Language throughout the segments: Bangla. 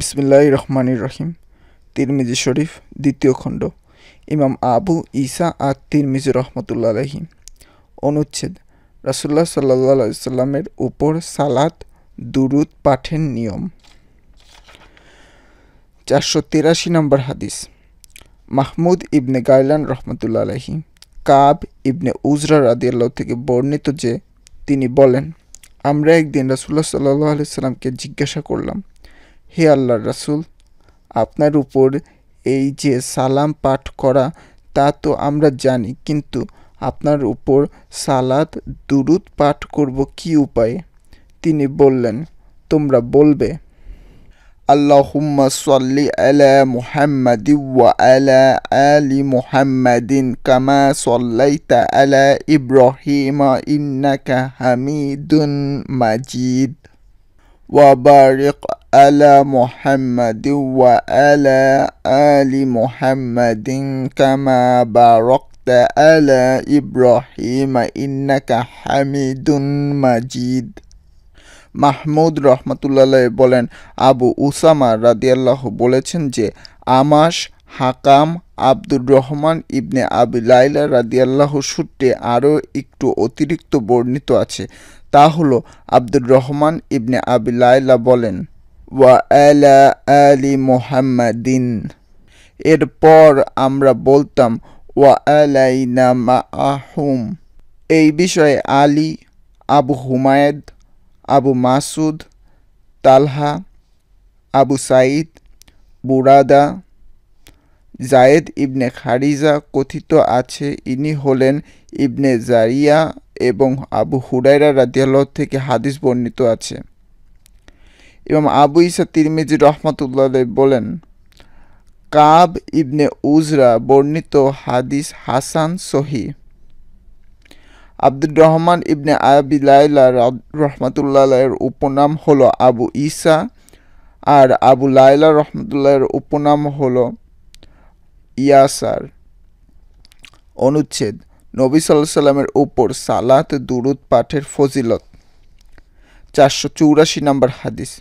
বিসমিল্লাহির রহমানির রহিম। তিরমিজি শরীফ দ্বিতীয় খণ্ড। ইমাম আবু ঈসা আর তিরমিজি রহমতুল্লাহ আলাইহি। অনুচ্ছেদ রাসূলুল্লাহ সাল্লাল্লাহু আলাইহি সাল্লামের উপর সালাত দুরূদ পাঠের নিয়ম। 483 নম্বর হাদিস। মাহমুদ ইবনে গাইলান রহমতুল্লাহ আলাইহি কাব ইবনে উজরা রাদিয়াল্লাহু থেকে বর্ণিত যে তিনি বলেন, আমরা একদিন রাসূলুল্লাহ সাল্লাল্লাহু আলাইহি সাল্লামকে জিজ্ঞাসা করলাম, হে আল্লাহর রাসূল, আপনার উপর এই যে সালাম পাঠ করা তা তো আমরা জানি, কিন্তু আপনার উপর সালাত দুরূদ পাঠ করব কি উপায়ে? তিনি বললেন, তোমরা বলবে, আল্লাহুম্মা সাল্লি আলা মুহাম্মাদিন ওয়া আলা আলি মুহাম্মাদিন কামা সাল্লাইতা আলা ইব্রাহিমা ইন্নাকা হামিদুন মাজিদ ওয়া বারিক আলা মুহাম্মাদিন ওয়া আলা আলি মুহাম্মাদিন কামা বারাকতা আলা ইব্রাহিমা ইন্নাকা হামিদুন মাজিদ। মাহমুদ রহমতুল্লাহ বলেন, আবু উসামা রাদিয়াল্লাহু বলেছেন যে আমাশ, হাকাম, আব্দুর রহমান ইবনে আবি লাইলা রাদিয়াল্লাহু সূত্রে আরও একটু অতিরিক্ত বর্ণিত আছে। তা হলো, আব্দুর রহমান ইবনে আবি লাইলা বলেন, ওয়া আলা আলি মুহাম্মাদিন। এরপর আমরা বলতাম, ওয়া আলাইনা মাআহুম। এই বিষয়ে আলী, আবু হুমায়দ, আবু মাসুদ, তালহা, আবু সাঈদ, বুরাদা, জায়েদ ইবনে খারিজা কথিত আছে ইনি হলেন ইবনে জারিয়া, এবং আবু হুরায়রা রাদিয়াল্লাহু থেকে হাদিস বর্ণিত আছে। ইমাম আবু ঈসা তিরমিজি রহমাতুল্লাহ বলেন, কাব ইবনে উজরা বর্ণিত হাদিস হাসান সহিহ। আব্দুর রহমান ইবনে আবি লাইলা রহমতুল্লাহের উপনাম হলো আবু ঈসা, আর আবু লাইলা রহমতুল্লাহের উপনাম হলো ইয়াসার। অনুচ্ছেদ নবী সাল্লাল্লাহু আলাইহি সাল্লামের উপর সালাত দুরূদ পাঠের ফজিলত। 484 নম্বর হাদিস।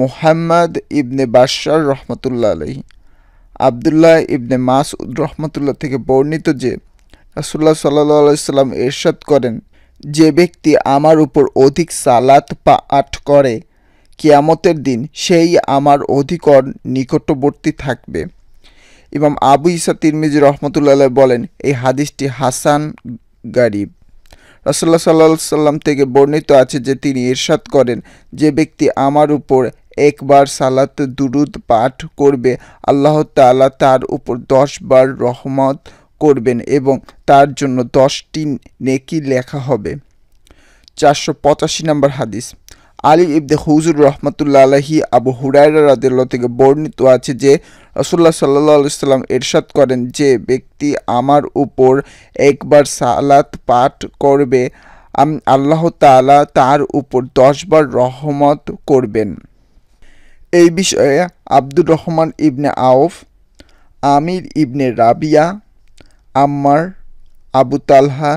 মুহাম্মদ ইবনে বাশশার রহমতুল্লাহ আলাইহি আব্দুল্লাহ ইবনে মাসউদ রহমতুল্লাহ থেকে বর্ণিত যে রাসূলুল্লাহ সাল্লাল্লাহু আলাইহি সাল্লাম ইরশাদ করেন, যে ব্যক্তি আমার উপর অধিক সালাত পাঠ করে কিয়ামতের দিন সেই আমার অধিকর নিকটবর্তী থাকবে। ইমাম আবু ঈসা তিরমিজি রহমতুল্লাহ বলেন, এই হাদিসটি হাসান গারিব। রাসূলুল্লাহ সাল্লাল্লাহু আলাইহি সাল্লাম থেকে বর্ণিত আছে যে তিনি ইরশাদ করেন, যে ব্যক্তি আমার উপর একবার সালাত দুরূদ পাঠ করবে আল্লাহ তাআলা তার উপর 10 বার রহমত করবেন এবং তার জন্য 10টি নেকি লেখা হবে। 485 নম্বর হাদিস। আলী ইবনে হুজুর রহমতুল্লাহ আলাইহি আবু হুরায়রা রাদিয়াল্লাহু থেকে বর্ণিত আছে যে রাসূলুল্লাহ সাল্লাল্লাহু আলাইহি সাল্লাম ইরশাদ করেন, যে ব্যক্তি আমার উপর একবার সালাত পাঠ করবে আল্লাহ তাআলা তার উপর 10 বার রহমত করবেন। এই বিষয়ে আব্দুর রহমান ইবনে আউফ, আমির ইবনে রাবিয়া, আম্মার, আবু তালহা,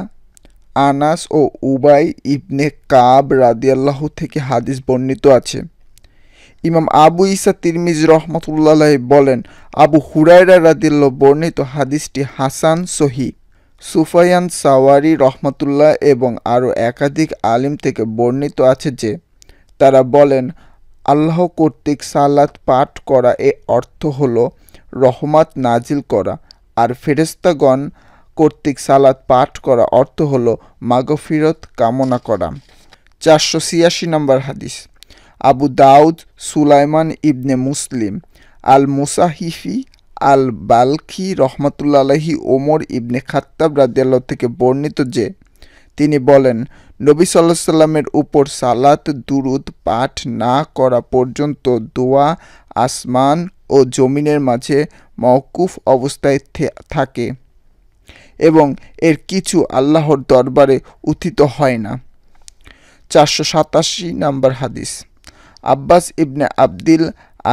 আনাস ও উবাই ইবনে কাব রাদিয়াল্লাহু থেকে হাদিস বর্ণিত আছে। ইমাম আবু ঈসা তিরমিজি রহমতুল্লাহ বলেন, আবু হুরায়রা রাদিয়াল্লাহু বর্ণিত হাদিসটি হাসান সহিহ। সুফিয়ান সাওয়ারি রহমতুল্লাহ এবং আরও একাধিক আলিম থেকে বর্ণিত আছে যে তারা বলেন, আল্লাহ কর্তৃক সালাত পাঠ করা এর অর্থ হলো রহমত নাজিল করা, আর ফেরেশতাগণ কর্তৃক সালাত পাঠ করা অর্থ হলো মাগফিরত কামনা করা। 486 নম্বর হাদিস। আবু দাউদ সুলাইমান ইবনে মুসলিম আল মুসাহিফি আল বালখি রহমতুল্লাহ আলাইহি ওমর ইবনে খাত্তাব রাদিয়াল্লাহু থেকে বর্ণিত যে তিনি বলেন, নবী সাল্লাল্লাহু আলাইহি সাল্লামের উপর সালাত দুরূদ পাঠ না করা পর্যন্ত দোয়া আসমান ও জমিনের মাঝে মওকুফ অবস্থায় থাকে এবং এর কিছু আল্লাহর দরবারে উত্থিত হয় না। 487 নম্বর হাদিস। আব্বাস ইবনে আব্দিল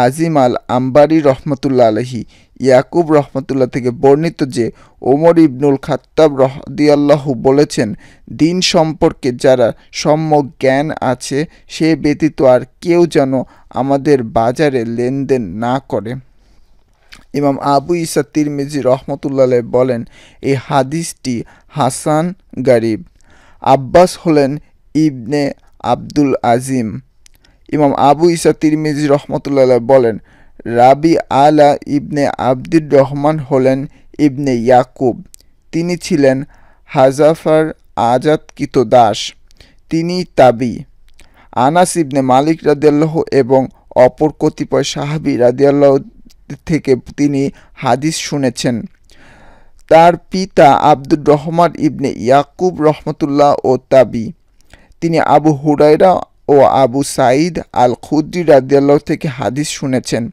আজিম আল আম্বারি রহমতুল্লাহ আলহি ইয়াকুব রহমতুল্লাহ থেকে বর্ণিত যে ওমর ইবনুল খাত্তাব রাদিয়াল্লাহু বলেছেন, দিন সম্পর্কে যারা সম্যক জ্ঞান আছে সে ব্যতীত আর কেউ যেন আমাদের বাজারে লেনদেন না করে। ইমাম আবু ইসা তিরমিজি রহমতুল্লাহ বলেন, এই হাদিসটি হাসান গারিব। আব্বাস হলেন ইবনে আব্দুল আজিম। ইমাম আবু ইসা তিরমিজি রহমতুল্লাহ বলেন, রাবি আলা ইবনে আব্দুর রহমান হলেন ইবনে ইয়াকুব। তিনি ছিলেন হাজাফার আজাদকৃত দাস। তিনি তাবি। আনাস ইবনে মালিক রাদিয়াল্লাহু এবং অপর কতিপয় সাহাবী রাদিয়াল্লাহু থেকে তিনি হাদিস শুনেছেন। তার পিতা আব্দুর রহমান ইবনে ইয়াকুব রহমতুল্লাহ ও তাবি। তিনি আবু হুরায়রা ও আবু সাঈদ আল খুদরি রাদিয়াল্লাহু থেকে হাদিস শুনেছেন।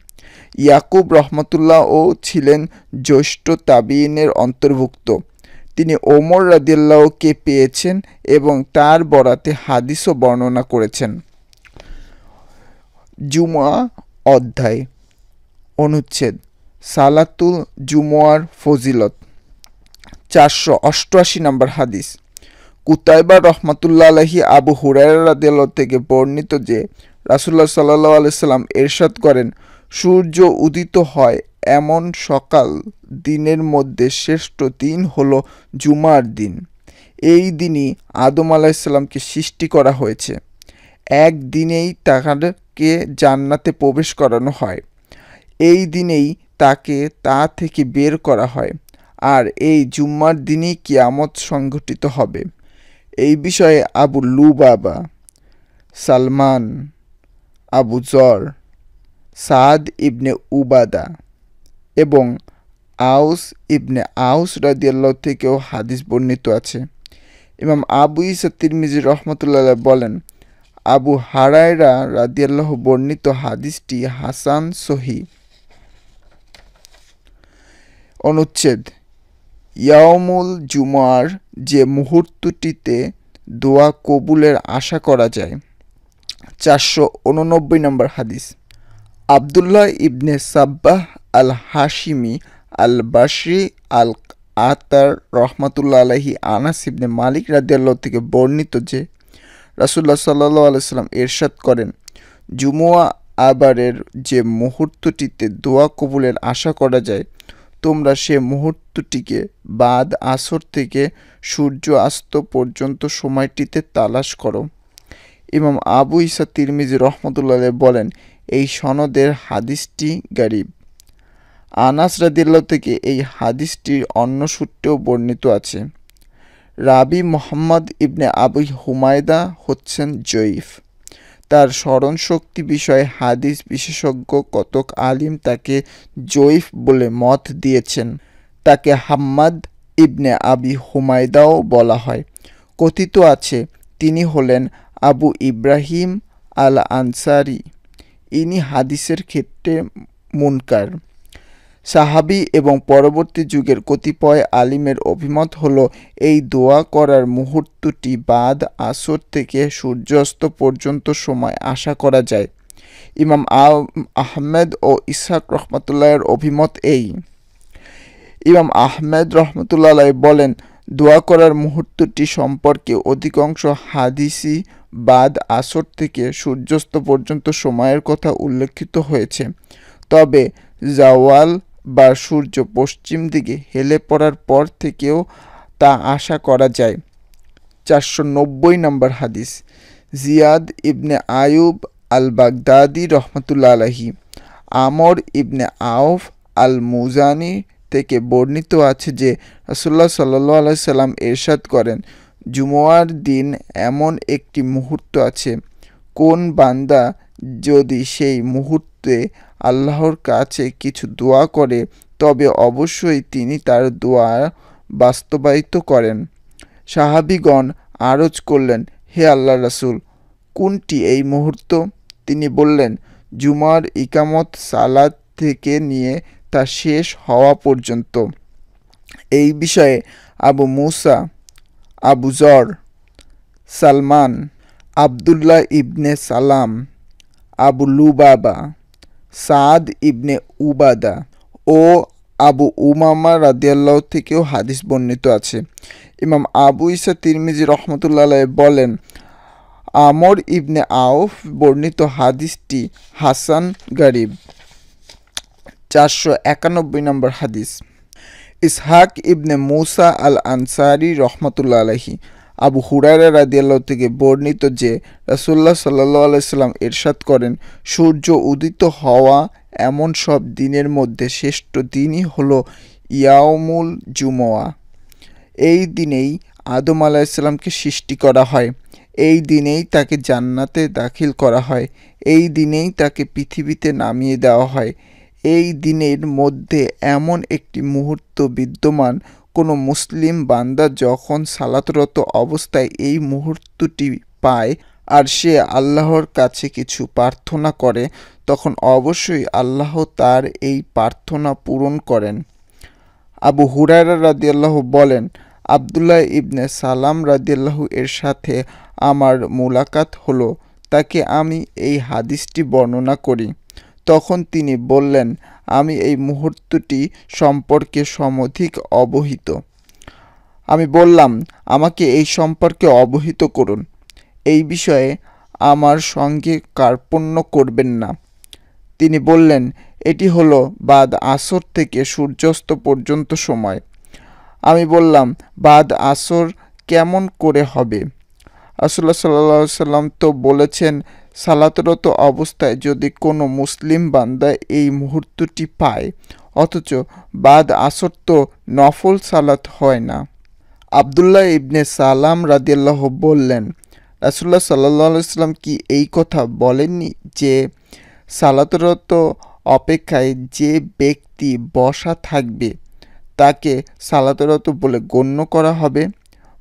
ইয়াকুব রহমতুল্লাহ ও ছিলেন জ্যেষ্ঠ তাবিঈনের অন্তর্ভুক্ত। তিনি ওমর রাদিয়াল্লাহুকে পেয়েছেন এবং তার বরাতে হাদিসও বর্ণনা করেছেন। জুমআ অধ্যায়। অনুচ্ছেদ সালাতুল জুমুয়ার ফজিলত। 488 নম্বর হাদিস। কুতাইবা রহমতুল্লাহ আলাইহি আবু হুরায়রা রাদিয়াল্লাহু থেকে বর্ণিত যে রাসূলুল্লাহ সাল্লাল্লাহু আলাইহি সাল্লাম ইরশাদ করেন, সূর্য উদিত হয় এমন সকাল দিনের মধ্যে শ্রেষ্ঠ দিন হলো জুমার দিন। এই দিনই আদম আলাইহিস সালামকে সৃষ্টি করা হয়েছে। এক দিনেই তাকে জান্নাতে প্রবেশ করানো হয়। এই দিনেই তাকে তা থেকে বের করা হয়। আর এই জুম্মার দিনই কিয়ামত সংঘটিত হবে। এই বিষয়ে আবু লুবাবা, সালমান, আবু জর, সাদ ইবনে উবাদা এবং আউস ইবনে আউস রাদিয়াল্লাহু থেকেও হাদিস বর্ণিত আছে। ইমাম আবু ইসা তিরমিজি রহমতুল্লাহ বলেন, আবু হুরায়রা রাদিয়াল্লাহু বর্ণিত হাদিসটি হাসান সহিহ। অনুচ্ছেদ ইয়াউমুল জুমার যে মুহূর্তটিতে দোয়া কবুলের আশা করা যায়। 489 নম্বর হাদিস। আবদুল্লাহ ইবনে সাব্বাহ আল হাশিমি আল বাশরি আল আতার রহমাতুল্লাহ আলাইহি আনাস ইবনে মালিক রাদিয়াল্লাহু থেকে বর্ণিত যে রাসূলুল্লাহ সাল্লাল্লাহু আলাইহি সাল্লাম ইরশাদ করেন, জুমুয়া আবারের যে মুহূর্তটিতে দোয়া কবুলের আশা করা যায়, তোমরা সে মুহূর্তটিকে বাদ আসর থেকে সূর্য অস্ত পর্যন্ত সময়টিতে তালাশ করো। ইমাম আবু ইসা তিরমিজি রহমতুল্লাহ বলেন, এই সনদের হাদিসটি গারিব। আনাস রাদিয়াল্লাহু থেকে এই হাদিসটির অন্য সূত্রেও বর্ণিত আছে। রাবি মোহাম্মদ ইবনে আবু হুমায়দা হচ্ছেন জয়ীফ। তার স্মরণশক্তি বিষয়ে হাদিস বিশেষজ্ঞ কতক আলিম তাকে জয়ীফ বলে মত দিয়েছেন। তাকে হাম্মাদ ইবনে আবি হুমায়দাও বলা হয়। কথিত আছে তিনি হলেন আবু ইব্রাহিম আল আনসারি। ইনি হাদিসের ক্ষেত্রে মুনকার। সাহাবী এবং পরবর্তী যুগের কতিপয় আলিমের অভিমত হলো এই দোয়া করার মুহূর্তটি বাদ আসর থেকে সূর্যাস্ত পর্যন্ত সময় আশা করা যায়। ইমাম আহমেদ ও ইসহাক রহমতুল্লাহের অভিমত এই। ইমাম আহমেদ রহমতুল্লাহ বলেন, দোয়া করার মুহূর্তটি সম্পর্কে অধিকাংশ হাদিসই বাদ আসর থেকে সূর্যাস্ত পর্যন্ত সময়ের কথা উল্লেখিত হয়েছে। তবে জাওয়াল বা সূর্য পশ্চিম দিকে হেলে পড়ার পর থেকেও তা আশা করা যায়। 490 নম্বর হাদিস। জিয়াদ ইবনে আয়ুব আল বাগদাদি রহমতুল্লাহ আলাইহি আমর ইবনে আউফ আল মুজানি থেকে বর্ণিত আছে যে রাসূলুল্লাহ সাল্লাল্লাহু আলাইহি সাল্লাম ইরশাদ করেন, জুমুয়ার দিন এমন একটি মুহূর্ত আছে, কোন বান্দা যদি সেই মুহূর্তে আল্লাহর কাছে কিছু দোয়া করে তবে অবশ্যই তিনি তার দোয়া বাস্তবায়িত করেন। সাহাবীগণ আরজ করলেন, হে আল্লাহর রাসূল, কোনটি এই মুহূর্ত? তিনি বললেন, জুমার ইকামত সালাত থেকে নিয়ে তা শেষ হওয়া পর্যন্ত। এই বিষয়ে আবু মুসা, আবু জর, সালমান, আবদুল্লাহ ইবনে সালাম, আবু লুবাবা, সাদ ইবনে উবাদা ও আবু উমামা রাদিয়াল্লাহু থেকেও হাদিস বর্ণিত আছে। ইমাম আবু ঈসা তিরমিজি রহমতুল্লাহ আলাইহি বলেন, আমর ইবনে আউফ বর্ণিত হাদিসটি হাসান গরীব। 491 নম্বর হাদিস। ইসহাক ইবনে মুসা আল আনসারী রহমতুল্লাহ আলাইহি আবু হুরায়রা রাদিয়াল্লাহু থেকে বর্ণিত যে রাসূলুল্লাহ সাল্লাল্লাহু আলাইহি সাল্লাম ইরশাদ করেন, সূর্য উদিত হওয়া এমন সব দিনের মধ্যে শ্রেষ্ঠ দিনই হলো ইয়াউমুল জুমআ। এই দিনেই আদম আলাইহিসসালামকে সৃষ্টি করা হয়, এই দিনেই তাকে জান্নাতে দাখিল করা হয়, এই দিনেই তাকে পৃথিবীতে নামিয়ে দেওয়া হয়। এই দিনের মধ্যে এমন একটি মুহূর্ত বিদ্যমান, কোনো মুসলিম বান্দা যখন সালাতরত অবস্থায় এই মুহূর্তটি পায় আর সে আল্লাহর কাছে কিছু প্রার্থনা করে, তখন অবশ্যই আল্লাহ তার এই প্রার্থনা পূরণ করেন। আবু হুরায়রা রাদিয়াল্লাহু বলেন, আবদুল্লাহ ইবনে সালাম রাদিয়াল্লাহু এর সাথে আমার মুলাকাত হলো, তাকে আমি এই হাদিসটি বর্ণনা করি। তখন তিনি বললেন, আমি এই মুহূর্তটি সম্পর্কে সমধিক অবহিত। আমি বললাম, আমাকে এই সম্পর্কে অবহিত করুন, এই বিষয়ে আমার সঙ্গে কার্পণ্য করবেন না। তিনি বললেন, এটি হলো বাদ আসর থেকে সূর্যাস্ত পর্যন্ত সময়। আমি বললাম, বাদ আসর কেমন করে হবে? রাসূলুল্লাহ সাল্লাল্লাহু আলাইহি সাল্লাম তো বলেছেন, সালাতরত অবস্থায় যদি কোনো মুসলিম বান্দা এই মুহূর্তটি পায়, অথচ বাদ আসর তো নফল সালাত হয় না। আবদুল্লাহ ইবনে সালাম রাদিয়াল্লাহু বললেন, রাসূলুল্লাহ সাল্লাল্লাহু আলাইহি সাল্লাম কি এই কথা বলেননি যে সালাতরত অপেক্ষায় যে ব্যক্তি বসা থাকবে তাকে সালাতরত বলে গণ্য করা হবে?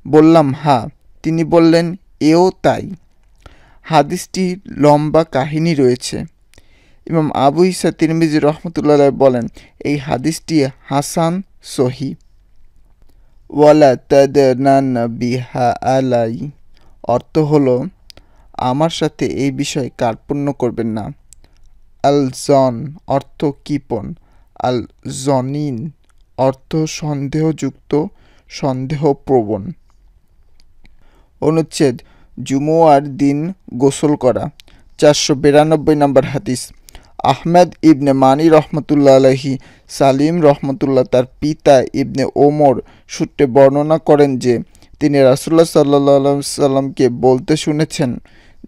বললাম, হ্যাঁ। তিনি বললেন, এও তাই। হাদিসটি লম্বা কাহিনী রয়েছে। ইমাম আবু ঈসা তিরমিজি রহমতুল্লাহ আলাইহি বলেন, এই হাদিসটি হাসান সহিহ। ওয়ালা তাদনানা বিহা আলাই অর্থ হলো, আমার সাথে এই বিষয়ে কার্পণ্য করবেন না। আল জন অর্থ কিপন, আল জনিন অর্থ সন্দেহযুক্ত, সন্দেহপ্রবণ। অনুচ্ছেদ, জুমুয়ার দিন গোসল করা। 492 নম্বর হাদিস। আহমেদ ইবনে মানি রহমতুল্লাহ আলাইহি সালিম রহমতুল্লাহ তার পিতা ইবনে ওমর সূত্রে বর্ণনা করেন যে তিনি রাসূলুল্লাহ সাল্লাল্লাহু আলাইহি সাল্লামকে বলতে শুনেছেন,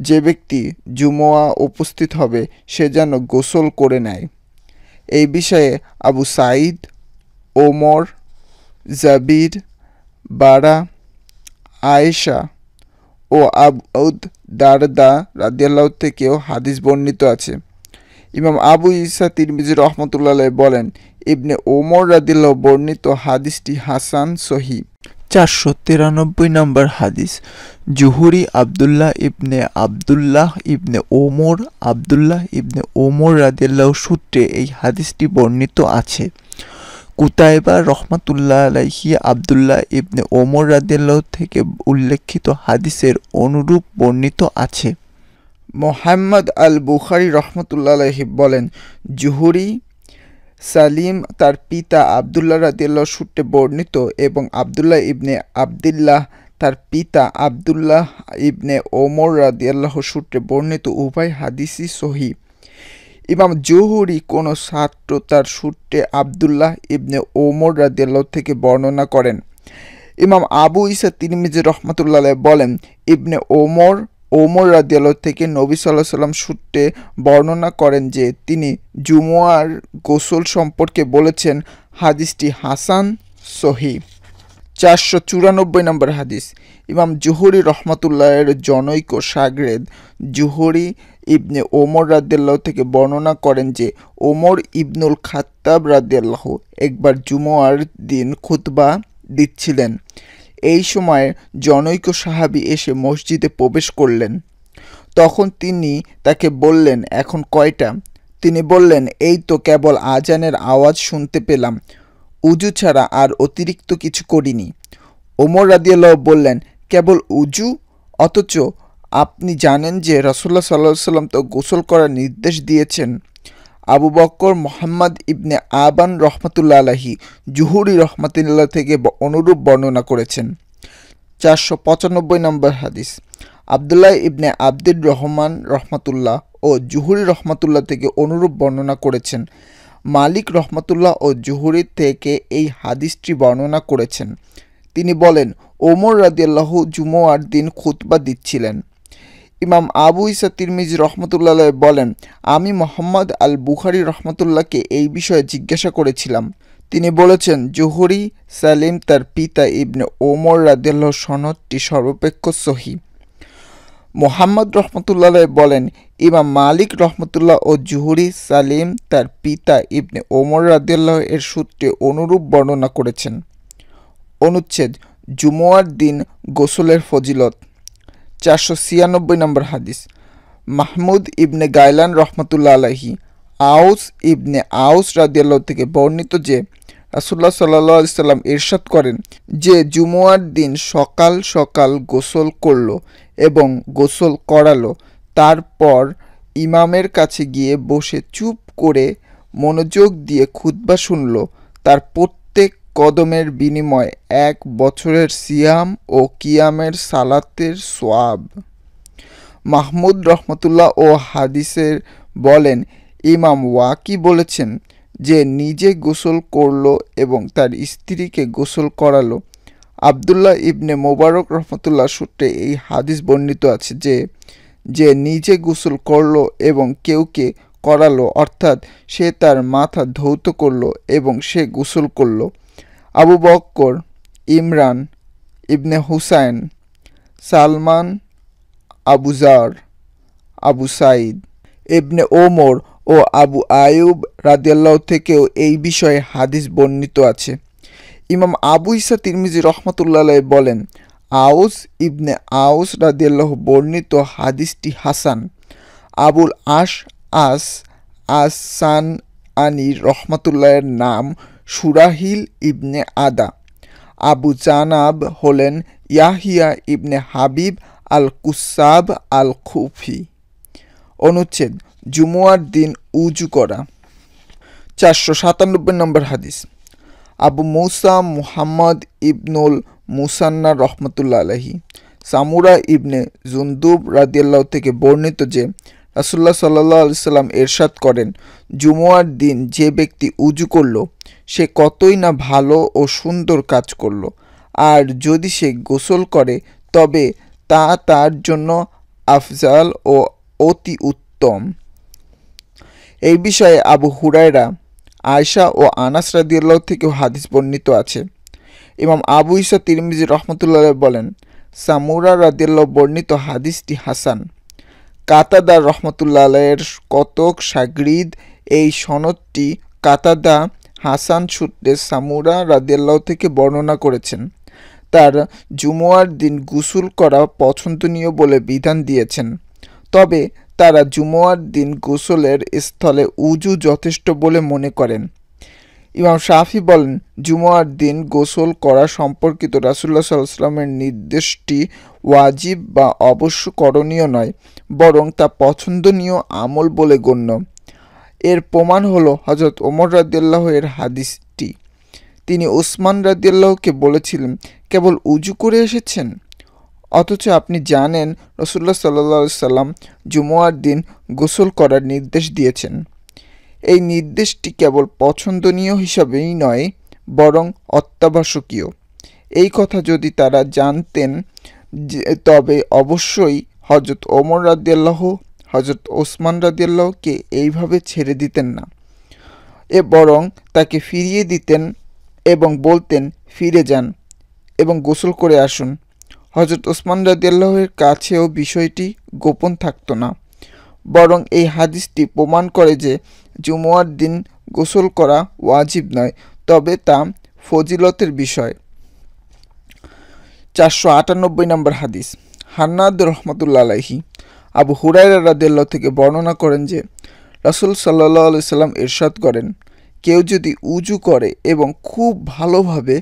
যে ব্যক্তি জুমুয়া উপস্থিত হবে সে যেন গোসল করে নেয়। এই বিষয়ে আবু সাঈদ, ওমর, জাবির, বারা, আয়েশা ও আবু দারদা রাদিয়াল্লাহু থেকেও হাদিস বর্ণিত আছে। ইমাম আবু ঈসা তিরমিজি রহমতুল্লাহ আলাইহি বলেন, ইবনে ওমর রাদিয়াল্লাহু বর্ণিত হাদিসটি হাসান সহিহ। 493 নম্বর হাদিস। জুহরি আবদুল্লাহ ইবনে ওমর রাদিয়াল্লাহু সূত্রে এই হাদিসটি বর্ণিত আছে। কুতায়বা রহমাতুল্লাহ আলাইহি আবদুল্লাহ ইবনে ওমর রাদিয়াল্লাহু থেকে উল্লেখিত হাদিসের অনুরূপ বর্ণিত আছে। মোহাম্মদ আল বুখারী রহমতুল্লাহ আলাইহি বলেন, জুহরি সালিম তার পিতা আবদুল্লাহ রাদিয়াল্লাহু সূত্রে বর্ণিত এবং আবদুল্লাহ ইবনে আবদুল্লাহ তার পিতা আবদুল্লাহ ইবনে ওমর রাদিয়াল্লাহু সূত্রে বর্ণিত উভয় হাদিসই সহিহ। ইমাম জুহরি কোনো ছাত্র তার সূত্রে আবদুল্লাহ ইবনে ওমর রাদিয়াল্লাহু থেকে বর্ণনা করেন। ইমাম আবু ঈসা তিরমিজি রহমতুল্লাহ আলাইহি বলেন, ইবনে ওমর রাদিয়াল্লাহু থেকে নবী সাল্লাল্লাহু আলাইহি সাল্লাম সূত্রে বর্ণনা করেন যে তিনি জুমুয়ার গোসল সম্পর্কে বলেছেন। হাদিসটি হাসান সহিহ। 494 নম্বর হাদিস। ইমাম জুহরি রহমতুল্লাহের জনৈক শাগরেদ জুহরি ইবনে ওমর রাদিয়াল্লাহু থেকে বর্ণনা করেন যে ওমর ইবনুল খাত্তাব রাদিয়াল্লাহু একবার জুমুয়ার দিন খুতবা দিচ্ছিলেন। এই সময় জনৈক সাহাবী এসে মসজিদে প্রবেশ করলেন। তখন তিনি তাকে বললেন, এখন কয়টা? তিনি বললেন, এই তো কেবল আজানের আওয়াজ শুনতে পেলাম, উজু ছাড়া আর অতিরিক্ত কিছু করিনি। ওমর রাদিয়াল্লাহু বললেন, কেবল উজু? অথচ আপনি জানেন যে রাসূলুল্লাহ সাল্লাল্লাহু আলাইহি ওয়াসাল্লাম তো গোসল করার নির্দেশ দিয়েছেন। আবু বকর মোহাম্মদ ইবনে আবান রহমতুল্লাহ আলাহি জুহুরি রহমাতুল্লাহ থেকে অনুরূপ বর্ণনা করেছেন। 495 নম্বর হাদিস, আবদুল্লাহ ইবনে আব্দুর রহমান রহমাতুল্লাহ ও জুহুরি রহমাতুল্লাহ থেকে অনুরূপ বর্ণনা করেছেন। মালিক রহমাতুল্লাহ ও জুহুরি থেকে এই হাদিসটি বর্ণনা করেছেন। তিনি বলেন, ওমর রাদিয়াল্লাহু জুমুয়ার দিন খুতবা দিচ্ছিলেন। ইমাম আবু ইসা তিরমিজি রহমতুল্লাহ বলেন, আমি মোহাম্মদ আল বুখারি রহমতুল্লাহকে এই বিষয়ে জিজ্ঞাসা করেছিলাম। তিনি বলেছেন, জুহুরি সালিম তার পিতা ইবনে ওমর রাদিয়াল্লাহু সনদটি সর্বাপেক্ষ সহিহ। মোহাম্মদ রহমতুল্লাহ বলেন, ইমাম মালিক রহমতুল্লাহ ও জুহুরি সালিম তার পিতা ইবনে ওমর রাদিয়াল্লাহু এর সূত্রে অনুরূপ বর্ণনা করেছেন। অনুচ্ছেদ, জুমুয়ার দিন গোসলের ফজিলত। 496 নম্বর হাদিস, মাহমুদ ইবনে গাইলান রহমতুল্লাহ আলাইহি আউস ইবনে আউস রাদিয়াল্লাহু থেকে বর্ণিত যে রাসূলুল্লাহ সাল্লাল্লাহু আলাইহি সাল্লাম ইরশাদ করেন যে জুমুয়ার দিন সকাল সকাল গোসল করল এবং গোসল করালো, তারপর ইমামের কাছে গিয়ে বসে চুপ করে মনোযোগ দিয়ে খুতবা শুনল, তার প্রত্যেক কদমের বিনিময়ে 1 বছরের সিয়াম ও কিয়ামের সালাতের সোয়াব। মাহমুদ রহমতুল্লাহ ও হাদিসের বলেন, ইমাম ওয়াকি বলেছেন যে নিজে গোসল করল এবং তার স্ত্রীকে গোসল করালো। আবদুল্লাহ ইবনে মোবারক রহমতুল্লাহ সূত্রে এই হাদিস বর্ণিত আছে যে নিজে গোসল করল এবং কেউকে করালো, অর্থাৎ সে তার মাথা ধৌত করল এবং সে গোসল করল। আবু বকর, ইমরান ইবনে হুসাইন, সালমান, আবু জার, আবু সাইদ ইবনে ওমর ও আবু আয়ুব রাদিয়াল্লাহু থেকেও এই বিষয়ে হাদিস বর্ণিত আছে। ইমাম আবু ইসা তিরমিজি রহমতুল্লাহ বলেন, আউস ইবনে আউস রাদিয়াল্লাহু বর্ণিত হাদিসটি হাসান। আবুল আসান আনী রহমতুল্লাহের নাম সুরাহিল ইবনে আদা। আবু জানাব হলেন ইয়াহিয়া ইবনে হাবিব আল কুসাব আল খুফি। অনুচ্ছেদ, জুমুয়ার দিন উজু করা। 497 নম্বর হাদিস, আবু মুসা মুহাম্মদ ইবনুল মুসান্না রহমতুল্লাহ আলাইহি সামুরা ইবনে জুনদুব রাদিয়াল্লাহু থেকে বর্ণিত যে রাসূলুল্লাহ সাল্লাল্লাহু আলাইহি সাল্লাম ইরশাদ করেন, জুমুয়ার দিন যে ব্যক্তি উজু করল সে কতই না ভালো ও সুন্দর কাজ করল, আর যদি সে গোসল করে তবে তা তার জন্য আফজাল ও অতি উত্তম। এই বিষয়ে আবু হুরায়রা, আয়েশা ও আনাস রাদিয়াল্লাহু থেকেও হাদিস বর্ণিত আছে। ইমাম আবু ইসা তিরমিজি রহমতুল্লাহ বলেন, সামুরা রাদিয়াল্লাহু বর্ণিত হাদিসটি হাসান। কাতাদা রহমতুল্লাহ আলাইহির কতক শাগরিদ এই সনদটি কাতাদা হাসান সূত্রে সামুরা রাদিয়াল্লাহু থেকে বর্ণনা করেছেন। তার জুমুয়ার দিন গোসল করা পছন্দনীয় বলে বিধান দিয়েছেন, তবে তারা জুমুয়ার দিন গোসলের স্থলে উজু যথেষ্ট বলে মনে করেন। ইমাম শাফি বলেন, জুমুয়ার দিন গোসল করা সম্পর্কিত রাসূলুল্লাহ সাল্লাল্লাহু আলাইহি ওয়াসাল্লামের নির্দেশটি ওয়াজিব বা অবশ্য করণীয় নয়, বরং তা পছন্দনীয় আমল বলে গণ্য। এর প্রমাণ হলো হযরত ওমর রাদিয়াল্লাহু এর হাদিসটি। তিনি উসমান রাদিয়াল্লাহুকে বলেছিলেন, কেবল উজু করে এসেছেন, অথচ আপনি জানেন রাসূলুল্লাহ সাল্লাল্লাহু আলাইহি সাল্লাম জুমুয়ার দিন গোসল করার নির্দেশ দিয়েছেন। এই নির্দেশটি কেবল পছন্দনীয় হিসাবেই নয়, বরং অত্যাবশ্যকীয়। এই কথা যদি তারা জানতেন তবে অবশ্যই হযরত ওমর রাদিয়াল্লাহু হযরত ওসমান রাদিয়াল্লাহুকে এইভাবে ছেড়ে দিতেন না, বরং তাকে ফিরিয়ে দিতেন এবং বলতেন, ফিরে যান এবং গোসল করে আসুন। হযরত ওসমান রাদিয়াল্লাহুর কাছেও বিষয়টি গোপন থাকত না, বরং এই হাদিসটি প্রমাণ করে যে জুমুয়ার দিন গোসল করা ওয়াজিব নয়, তবে তা ফজিলতের বিষয়। 498 নম্বর হাদিস, হান্নাদ রহমতুল্লাহ আলাইহি আবু হুরায়রা রাদিয়াল্লাহু থেকে বর্ণনা করেন যে রাসূল সাল্লাল্লাহু আলাইহি সাল্লাম ইরশাদ করেন, কেউ যদি উজু করে এবং খুব ভালোভাবে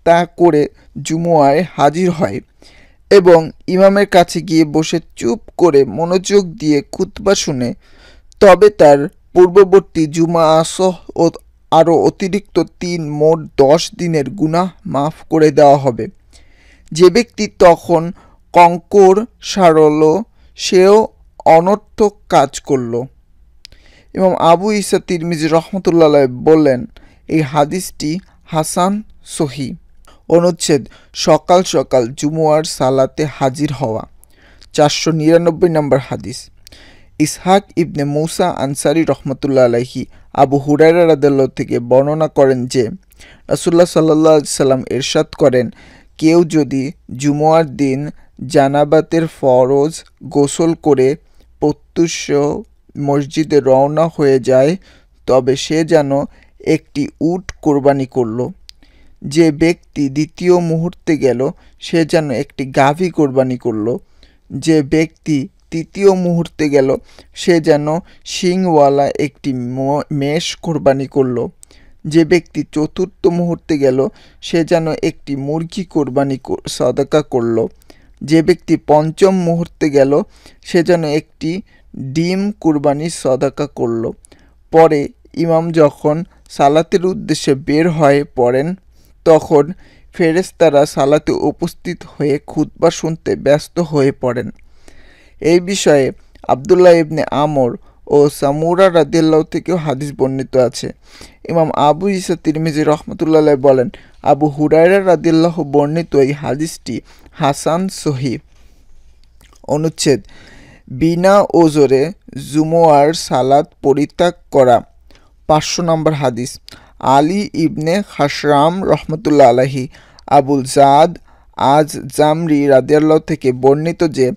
তা করে জুমুয়ায় হাজির হয় এবং ইমামের কাছে গিয়ে বসে চুপ করে মনোযোগ দিয়ে খুতবা শুনে, তবে তার পূর্ববর্তী জুমা সহ ও আরও অতিরিক্ত 3 মোট 10 দিনের গুনাহ মাফ করে দেওয়া হবে। যে ব্যক্তি তখন কঙ্কর সারল সেও অনর্থক কাজ করল। ইমাম আবু ঈসা তিরমিজি রহমতুল্লাহ বললেন, এই হাদিসটি হাসান সহি। অনুচ্ছেদ সকাল সকাল জুমুয়ার সালাতে হাজির হওয়া। 499 নম্বর হাদিস। ইসহাক ইবনে মুসা আনসারী রহমতুল্লাহ আলাইহি আবু হুরায়রা রাদিয়াল্লাহু থেকে বর্ণনা করেন যে রাসূলুল্লাহ সাল্লাল্লাহু আলাইহি সাল্লাম ইরশাদ করেন, কেউ যদি জুমুয়ার দিন জানাবাতের ফরজ গোসল করে প্রত্যুষ মসজিদে রওনা হয়ে যায় তবে সে যেন একটি উট কোরবানি করল। যে ব্যক্তি দ্বিতীয় মুহূর্তে গেল সে যেন একটি গাভী কোরবানি করল। যে ব্যক্তি তৃতীয় মুহূর্তে গেল সে যেন শিংওয়ালা একটি মেষ কোরবানি করল। যে ব্যক্তি চতুর্থ মুহূর্তে গেল সে যেন একটি মুরগি কোরবানি সদকা করল। যে ব্যক্তি পঞ্চম মুহূর্তে গেল সে যেন একটি ডিম কুরবানি সদকা করল। পরে ইমাম যখন সালাতের উদ্দেশ্যে বের হয়ে পড়েন তখন ফেরেশতারা সালাতে উপস্থিত হয়ে খুতবা শুনতে ব্যস্ত হয়ে পড়েন। এই বিষয়ে আবদুল্লাহ ইবনে আমর ও সামুরা রাদিয়াল্লাহু থেকেও হাদিস বর্ণিত আছে। ইমাম আবু ঈসা তিরমিজি রহমতুল্লাহ বলেন, আবু হুরায়রা রাদিয়াল্লাহু বর্ণিত এই হাদিসটি হাসান সহিহ। অনুচ্ছেদ বিনা ওজরে জুমুয়ার সালাত পরিত্যাগ করা। 500 নম্বর হাদিস। আলী ইবনে খাশরাম রহমতুল্লাহ আলাইহি আবুল জাদ আজ জামরি রাদিয়াল্লাহু থেকে বর্ণিত যে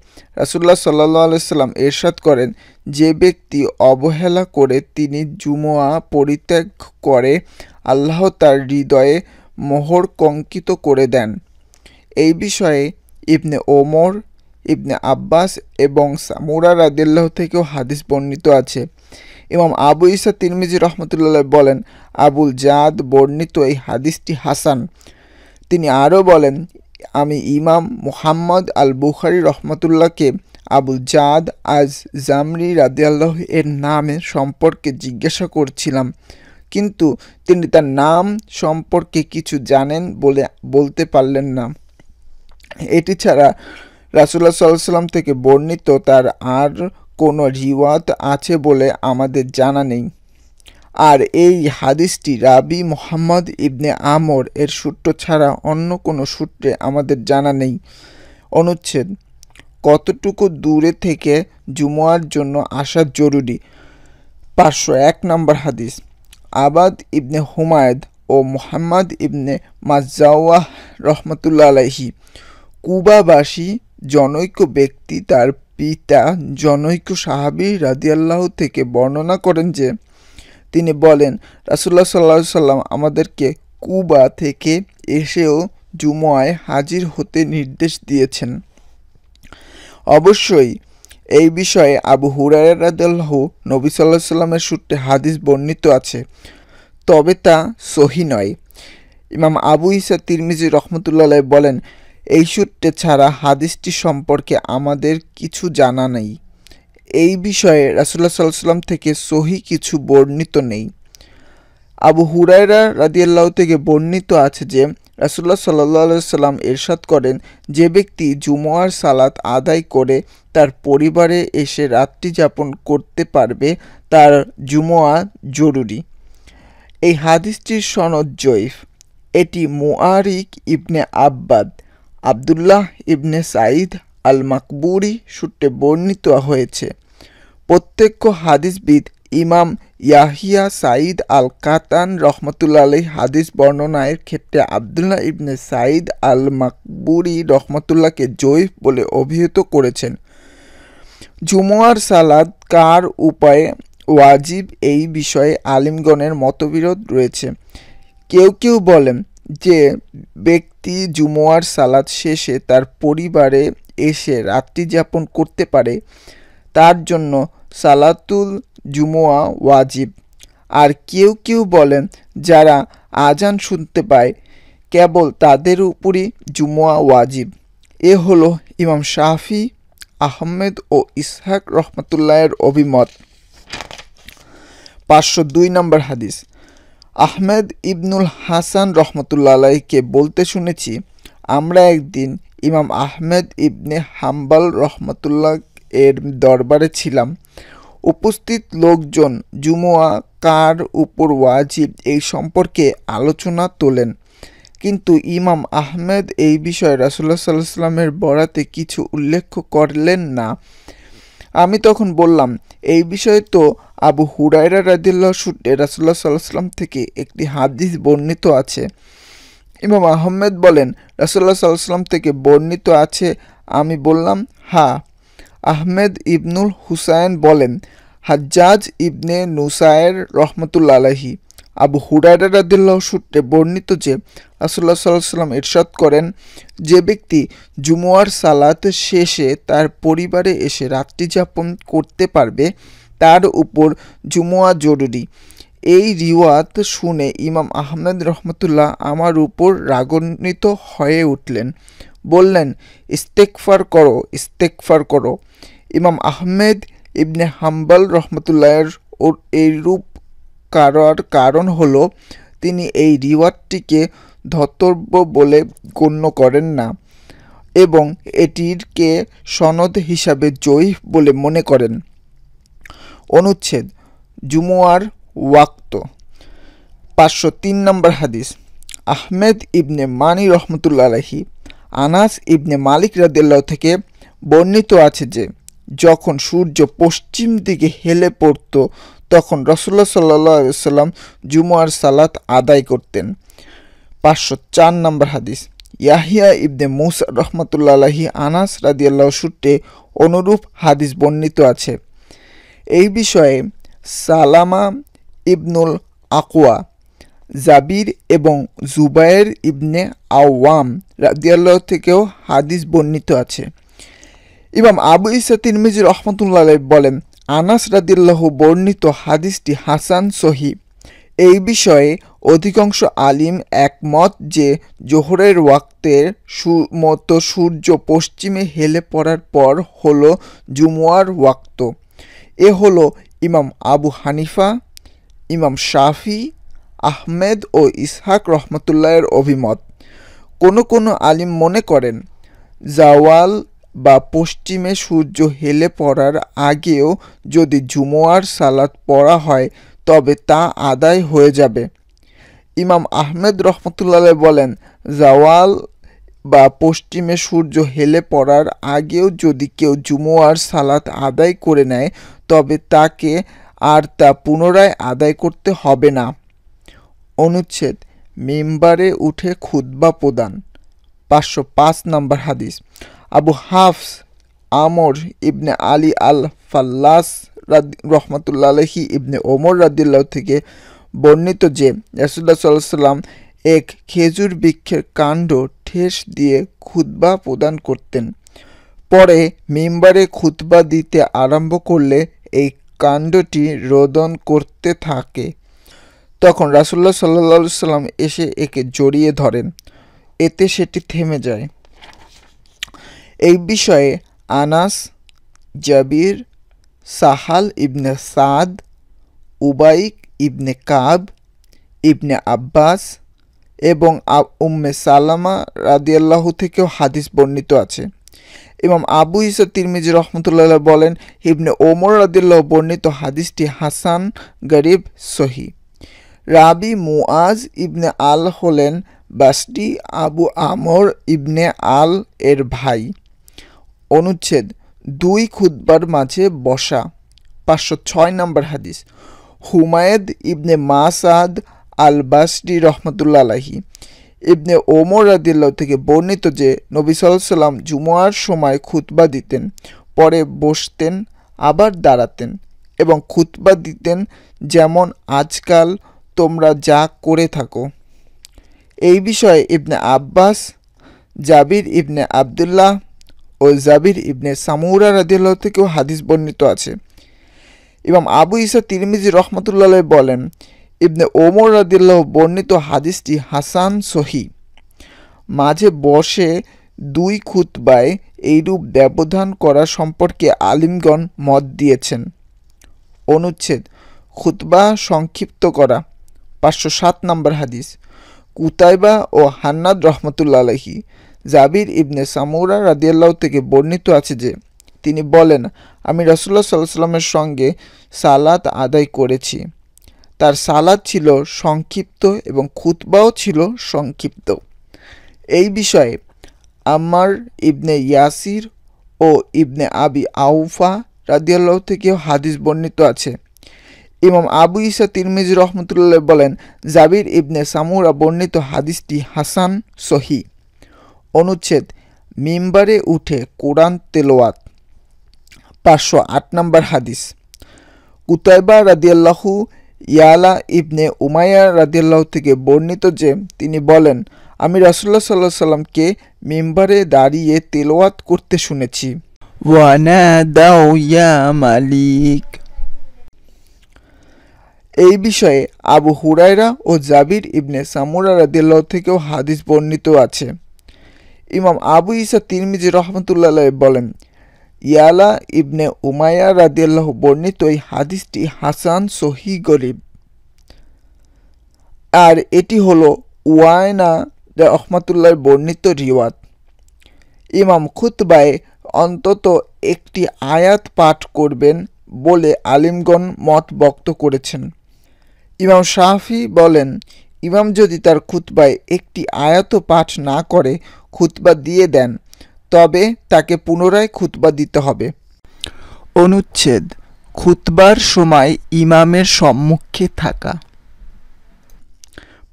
রাসূলুল্লাহ সাল্লাল্লাহু আলাইহি সাল্লাম ইরশাদ করেন, যে ব্যক্তি অবহেলা করে তিনি জুমুয়া পরিত্যাগ করে আল্লাহ তার হৃদয়ে মোহর কঙ্কিত করে দেন। এই বিষয়ে ইবনে ওমর, ইবনে আব্বাস এবং সামুরা রাদিয়াল্লাহু থেকেও হাদিস বর্ণিত আছে। ইমাম আবু ঈসা তিরমিজি রহমতুল্লাহ বলেন, আবুল জাদ বর্ণিত এই হাদিসটি হাসান। তিনি আরও বলেন, আমি ইমাম মুহাম্মদ আল বুখারী রহমতুল্লাহকে আবুল জাদ আজ জামরি রাদিয়াল্লাহু এর নামে সম্পর্কে জিজ্ঞাসা করছিলাম, কিন্তু তিনি তার নাম সম্পর্কে কিছু জানেন বলে বলতে পারলেন না। এটি ছাড়া রাসূলুল্লাহ সাল্লাল্লাহু আলাইহি ওয়াসাল্লাম থেকে বর্ণিত তার আর কোনো রিওয়ায়াত আছে বলে আমাদের জানা নেই। আর এই হাদিসটি রাবি মুহাম্মদ ইবনে আমর এর সূত্র ছাড়া অন্য কোনো সূত্রে আমাদের জানা নেই। অনুচ্ছেদ কতটুকু দূরে থেকে জুমুয়ার জন্য আসা জরুরি। 501 নম্বর হাদিস। আবাদ ইবনে হুমায়দ ও মুহাম্মদ ইবনে মাজাওয়াহ রহমতুল্লাহ আলাইহি কুবাবাসী জনৈক ব্যক্তি তার পিতা জনৈক সাহাবী রাদিয়াল্লাহু থেকে বর্ণনা করেন যে তিনি বলেন, রাসূলুল্লাহ সাল্লাল্লাহু আলাইহি সাল্লাম আমাদেরকে কুবা থেকে এসেও জুমুয়ায় হাজির হতে নির্দেশ দিয়েছেন। অবশ্যই এই বিষয়ে আবু হুরায়রা রাদিয়াল্লাহু নবী সাল্লাল্লাহু আলাইহি সাল্লামের সূত্রে হাদিস বর্ণিত আছে, তবে তা সহিহ নয়। ইমাম আবু ঈসা তিরমিজি রহমতুল্লাহ বলেন, এই সূত্রে ছাড়া হাদিসটি সম্পর্কে আমাদের কিছু জানা নেই। এই বিষয়ে রাসূলুল্লাহ সাল্লাল্লাহু আলাইহি সাল্লাম থেকে সহিহ কিছু বর্ণিত নেই। আবু হুরায়রা রাদিয়াল্লাহু থেকে বর্ণিত আছে যে রাসূলুল্লাহ সাল্লাল্লাহু আলাইহি সাল্লাম ইরশাদ করেন, যে ব্যক্তি জুমুয়ার সালাত আদায় করে তার পরিবারে এসে রাত্রি যাপন করতে পারবে তার জুমুয়া জরুরি। এই হাদিসটির সনদ জয়ীফ। এটি মুআরিক ইবনে আব্বাদ, আবদুল্লাহ ইবনে সাঈদ আল মাকবুরি সূত্রে বর্ণিত হয়েছে। প্রত্যক্ষ হাদিসবিদ ইমাম ইয়াহিয়া সাঈদ আল কাতান রহমতুল্লাহ আলাইহি হাদিস বর্ণনার ক্ষেত্রে আবদুল্লাহ ইবনে সাঈদ আল মাকবুরি রহমতুল্লাহকে জয়ীফ বলে অভিহিত করেছেন। জুমুয়ার সালাত কার উপায়ে ওয়াজিব এই বিষয়ে আলিমগণের মতবিরোধ রয়েছে। কেউ কেউ বলেন যে ব্যক্তি জুমুয়ার সালাত শেষে তার পরিবারে এসে রাত্রি যাপন করতে পারে তার জন্য সালাতুল জুমুয়া ওয়াজিব। আর কেউ কেউ বলেন যারা আজান শুনতে পায় কেবল তাদের উপরই জুমুয়া ওয়াজিব। এ হলো ইমাম শাফি, আহমেদ ও ইসহাক রহমতুল্লাহের অভিমত। 502 নম্বর হাদিস, আহমেদ ইবনুল হাসান রহমতুল্লাহ আলাইকে বলতে শুনেছি, আমরা একদিন ইমাম আহমেদ ইবনে হাম্বল রহমতুল্লাহ এর দরবারে ছিলাম। উপস্থিত লোকজন জুমুয়া কার উপর ওয়াজিব এই সম্পর্কে আলোচনা তোলেন, কিন্তু ইমাম আহমেদ এই বিষয়ে রাসূলুল্লাহ সাল্লাল্লাহু আলাইহি ওয়াসাল্লামের বরাতে কিছু উল্লেখ করলেন না। আমি তখন বললাম, এই বিষয়ে তো আবু হুরায়রা রাদিয়াল্লাহু সূত্রে রাসূলুল্লাহ সাল্লাল্লাহু আলাইহি ওয়াসাল্লাম থেকে একটি হাদিস বর্ণিত আছে। ইমাম আহমেদ বলেন, রাসূলুল্লাহ সাল্লাল্লাহু আলাইহি ওয়াসাল্লাম থেকে বর্ণিত আছে। আমি বললাম, হ্যাঁ। আহমেদ ইবনুল হুসাইন বলেন, হাজ্জাজ ইবনে নুসায়ের রহমতুল্লাহ আলাইহি আবু হুরায়রা রাদিয়াল্লাহু সূত্রে বর্ণিত যে রাসূলুল্লাহ সাল্লাল্লাহু আলাইহি ওয়াসাল্লাম ইরশাদ করেন, যে ব্যক্তি জুমুয়ার সালাত শেষে তার পরিবারে এসে রাত্রি যাপন করতে পারবে তার উপর জুমুয়া জরুরি। এই রিওয়াত শুনে ইমাম আহমেদ রহমতুল্লাহ আমার উপর রাগান্বিত হয়ে উঠলেন, বললেন, ইস্তেগফার করো, ইস্তেগফার করো। ইমাম আহমেদ ইবনে হাম্বল রহমতুল্লাহের এইরূপ করার কারণ হলো তিনি এই রিওয়াতটিকে ধর্তব্য বলে গণ্য করেন না এবং এটিকে সনদ হিসাবে জয়ীফ বলে মনে করেন। অনুচ্ছেদ, জুমুয়ার ওয়াক্ত। 503 নম্বর হাদিস, আহমেদ ইবনে মানি রহমতুল্লাহ আলাইহি আনাস ইবনে মালিক রাদিয়াল্লাহু থেকে বর্ণিত আছে যে যখন সূর্য পশ্চিম দিকে হেলে পড়ত তখন রাসূলুল্লাহ সাল্লাল্লাহু আলাইহি ওয়াসাল্লাম জুমুয়ার সালাত আদায় করতেন। 504 নম্বর হাদিস, ইয়াহিয়া ইবনে মুসা রহমতুল্লাহ আলাইহি আনাস রাদিয়াল্লাহু সূত্রে অনুরূপ হাদিস বর্ণিত আছে। এই বিষয়ে সালামা ইবনুল আকওয়া, জাবির এবং জুবায়ের ইবনে আওয়াম রাদিয়াল্লাহু থেকেও হাদিস বর্ণিত আছে। ইমাম আবু ইসা তিরমিজি রহমতুল্লাহ আলাইহি বলেন, আনাস রাদিয়াল্লাহু বর্ণিত হাদিসটি হাসান সহিহ। এই বিষয়ে অধিকাংশ আলিম একমত যে জোহরের ওয়াক্তের মতো সূর্য পশ্চিমে হেলে পড়ার পর হলো জুমুয়ার ওয়াক্ত। এ হলো ইমাম আবু হানিফা, ইমাম শাফি, আহমেদ ও ইসহাক রহমতুল্লাহের অভিমত। কোনো আলিম মনে করেন জাওয়াল বা পশ্চিমে সূর্য হেলে পড়ার আগেও যদি জুমুয়ার সালাত পড়া হয় তবে তা আদায় হয়ে যাবে। ইমাম আহমেদ রহমতুল্লাহ বলেন, জাওয়াল বা পশ্চিমে সূর্য হেলে পড়ার আগেও যদি কেউ জুমুয়ার সালাত আদায় করে নেয় তবে তাকে আর তা পুনরায় আদায় করতে হবে না। অনুচ্ছেদ, মিম্বারে উঠে খুতবা প্রদান। 505 নম্বর হাদিস, আবু হাফস আমর ইবনে আলী আল ফাল্লাস রহমতুল্লাহ আলাইহি ইবনে ওমর রাদিয়াল্লাহু থেকে বর্ণিত যে রাসূলুল্লাহ সাল্লাল্লাহু আলাইহি ওয়াসাল্লাম এক খেজুর বৃক্ষের কাণ্ড ঠেস দিয়ে খুতবা প্রদান করতেন। পরে মিম্বারে খুতবা দিতে আরম্ভ করলে এই কাণ্ডটি রোদন করতে থাকে। তখন রাসূলুল্লাহ সাল্লাল্লাহু আলাইহি ওয়াসাল্লাম এসে একে জড়িয়ে ধরেন, এতে সেটি থেমে যায়। এই বিষয়ে আনাস, জাবির, সাহাল ইবনে সাদ, উবাইক ইবনে কাব, ইবনে আব্বাস এবং উম্মে সালামা রাদিয়াল্লাহু থেকেও হাদিস বর্ণিত আছে। ইমাম আবু ইসা তিরমিজি রহমতুল্লাহ বলেন, ইবনে ওমর রাদিয়াল্লাহু বর্ণিত হাদিসটি হাসান গরিব সহিহ। রাবি মুআজ ইবনে আল হলেন বাসরি আবু আমর ইবনে আল এর ভাই। অনুচ্ছেদ, দুই খুতবার মাঝে বসা। 506 নম্বর হাদিস, হুমায়দ ইবনে মাসাদ আল বাসরি রহমতুল্লাহ আলাইহি ইবনে ওমর রাদিয়াল্লাহু থেকে বর্ণিত যে নবী সাল্লাল্লাহু আলাইহি ওয়াসাল্লাম জুমুয়ার সময় খুতবা দিতেন, পরে বসতেন, আবার দাঁড়াতেন এবং খুতবা দিতেন যেমন আজকাল তোমরা যা করে থাকো। এই বিষয়ে ইবনে আব্বাস, জাবির ইবনে আবদুল্লাহ ও জাবির ইবনে সামুরা রাদিয়াল্লাহু থেকেও হাদিস বর্ণিত আছে। ইমাম আবু ইসা তিরমিজি রহমতুল্লাহ বলেন, ইবনে ওমর রাদিয়াল্লাহু বর্ণিত হাদিসটি হাসান সহিহ। মাঝে বসে দুই খুতবায় এইরূপ ব্যবধান করা সম্পর্কে আলিমগণ মত দিয়েছেন। অনুচ্ছেদ, খুতবা সংক্ষিপ্ত করা। 507 নম্বর হাদিস, কুতাইবা ও হান্নাদ রহমতুল্লাহ আলাইহি জাবির ইবনে সামুরা রাদিয়াল্লাহু থেকে বর্ণিত আছে যে তিনি বলেন, আমি রাসূলুল্লাহ সাল্লাল্লাহু আলাইহি ওয়াসাল্লামের সঙ্গে সালাত আদায় করেছি। তার সালাত ছিল সংক্ষিপ্ত এবং খুতবাও ছিল সংক্ষিপ্ত। এই বিষয়ে আম্মার ইবনে ইয়াসির ও ইবনে আবি আউফা রাদিয়াল্লাহু থেকেও হাদিস বর্ণিত আছে। ইমাম আবু ঈসা তিরমিজি রহমতুল্লাহ বলেন, জাবির ইবনে সামুরা বর্ণিত হাদিসটি হাসান সহি। অনুচ্ছেদ, মিম্বারে উঠে কোরআন তেলাওয়াত। 508 নম্বর হাদিস, কুতাইবা রাদিয়াল্লাহু ইয়ালা ইবনে উমাইয়া রাদিয়াল্লাহু থেকে বর্ণিত যে তিনি বলেন, আমি রাসূলুল্লাহ সাল্লাল্লাহু আলাইহি সাল্লামকে মিম্বারে দাঁড়িয়ে তেলাওয়াত করতে শুনেছি। ওয়ানাদাউ ইয়া মালিক। এই বিষয়ে আবু হুরায়রা ও জাবির ইবনে সামুরা রাদিয়াল্লাহু থেকেও হাদিস বর্ণিত আছে। ইমাম আবু ঈসা তিরমিজি রহমতুল্লাহ আলাইহি বলেন, ইয়ালা ইবনে উমাইয়া রাদিয়াল্লাহু বর্ণিত এই হাদিসটি হাসান সহি গরিব। আর এটি হলো ওয়ায়না রহমতুল্লাহর বর্ণিত রিওয়াত। ইমাম খুতবায় অন্তত একটি আয়াত পাঠ করবেন বলে আলিমগণ মত ব্যক্ত করেছেন। ইমাম শাফি বলেন, ইমাম যদি তার খুতবায় একটি আয়াতও পাঠ না করে খুতবা দিয়ে দেন তবে তাকে পুনরায় খুতবা দিতে হবে। অনুচ্ছেদ, খুতবার সময় ইমামের সম্মুখে থাকা।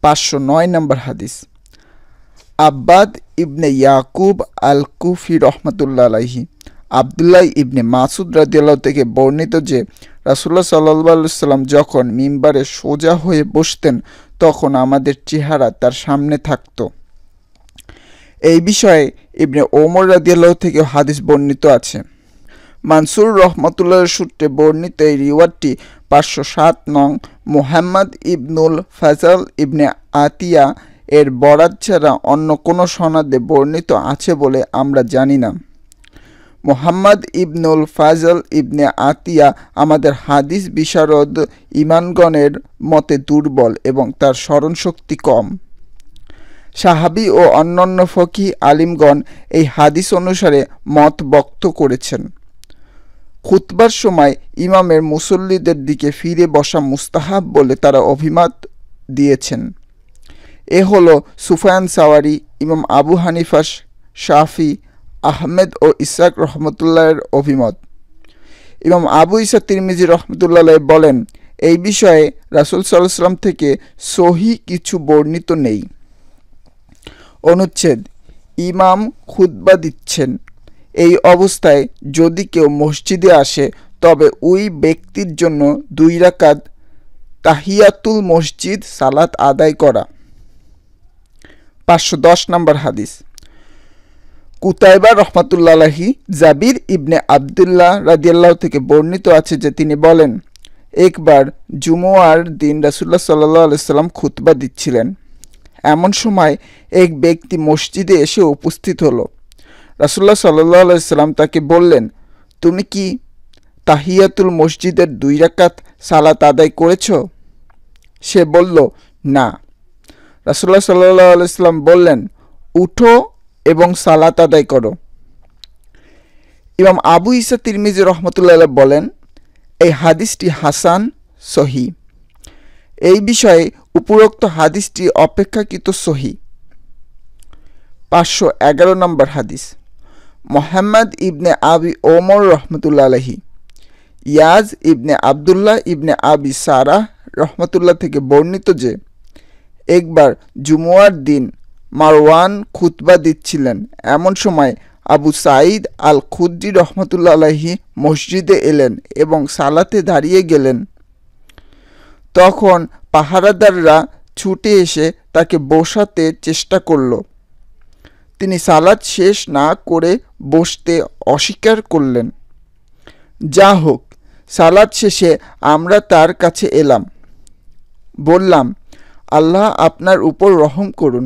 509 নম্বর হাদিস, আব্বাদ ইবনে ইয়াকুব আল কুফি রহমতুল্লাহ আলাইহি আবদুল্লাহ ইবনে মাসুদ রাদিয়াল্লাহু থেকে বর্ণিত যে রাসূলুল্লাহ সাল্লাল্লাহু আলাইহি সাল্লাম যখন মিম্বারে সোজা হয়ে বসতেন তখন আমাদের চেহারা তার সামনে থাকত। এই বিষয়ে ইবনে ওমর রাদিয়াল্লাহু থেকে হাদিস বর্ণিত আছে। মানসুর রহমতুল্লাহর সূত্রে বর্ণিত এই রিওয়ায়াতটি 507 নং মুহাম্মদ ইবনুল ফাজল ইবনে আতিয়া এর বরাত ছাড়া অন্য কোনো সনদে বর্ণিত আছে বলে আমরা জানি না। মুহাম্মদ ইবনুল ফাজল ইবনে আতিয়া আমাদের হাদিস বিশারদ ইমানগণের মতে দুর্বল এবং তার স্মরণশক্তি কম। সাহাবী ও অন্যান্য ফকিহ আলিমগণ এই হাদিস অনুসারে মত ব্যক্ত করেছেন। খুতবার সময় ইমামের মুসল্লিদের দিকে ফিরে বসা মুস্তাহাব বলে তারা অভিমত দিয়েছেন। এ হলো সুফিয়ান সাওয়ারি, ইমাম আবু হানিফা, শাফি, আহমেদ ও ইসহাক রহমতুল্লাহের অভিমত। ইমাম আবু ঈসা তিরমিজি রহমতুল্লাহ বলেন, এই বিষয়ে রাসূল সাল্লাল্লাহু আলাইহি ওয়াসাল্লাম থেকে সহি কিছু বর্ণিত নেই। অনুচ্ছেদ, ইমাম খুতবা দিচ্ছেন। এই অবস্থায় যদি কেউ মসজিদে আসে তবে ওই ব্যক্তির জন্য 2 রাকাত তাহিয়াতুল মসজিদ সালাত আদায় করা। 510 নম্বর হাদিস, কুতাইবা রহমাতুল্লাহ আলাইহি জাবির ইবনে আবদুল্লাহ রাদিয়াল্লাহু থেকে বর্ণিত আছে যে তিনি বলেন, একবার জুমুয়ার দিন রাসূলুল্লাহ সাল্লাল্লাহু আলাইহি সাল্লাম খুতবা দিচ্ছিলেন। এমন সময় এক ব্যক্তি মসজিদে এসে উপস্থিত হলো। রাসূলুল্লাহ সাল্লাল্লাহু আলাইহি সাল্লাম তাকে বললেন, তুমি কি তাহিয়াতুল মসজিদের 2 রাকাত সালাত আদায় করেছ? সে বলল, না। রাসূলুল্লাহ সাল্লাল্লাহু আলাইহি সাল্লাম বললেন, উঠো এবং সালাত আদায় করো। ইমাম আবু ঈসা তিরমিজি রহমতুল্লাহ বলেন, এই হাদিসটি হাসান সহি। এই বিষয়ে উপরোক্ত হাদিসটি অপেক্ষাকৃত সহি। 511 নম্বর হাদিস, মুহাম্মদ ইবনে আবি ওমর রহমতুল্লাহ আলাইহি ইয়াজ ইবনে আবদুল্লাহ ইবনে আবি সারাহ রহমতুল্লাহ থেকে বর্ণিত যে একবার জুমুয়ার দিন মারওয়ান খুতবা দিচ্ছিলেন। এমন সময় আবু সাঈদ আল খুদরি রহমতুল্লাহ আলাইহি মসজিদে এলেন এবং সালাতে দাঁড়িয়ে গেলেন। তখন পাহারাদাররা ছুটে এসে তাকে বসাতে চেষ্টা করল। তিনি সালাত শেষ না করে বসতে অস্বীকার করলেন। যা হোক, সালাত শেষে আমরা তার কাছে এলাম, বললাম, আল্লাহ আপনার উপর রহম করুন,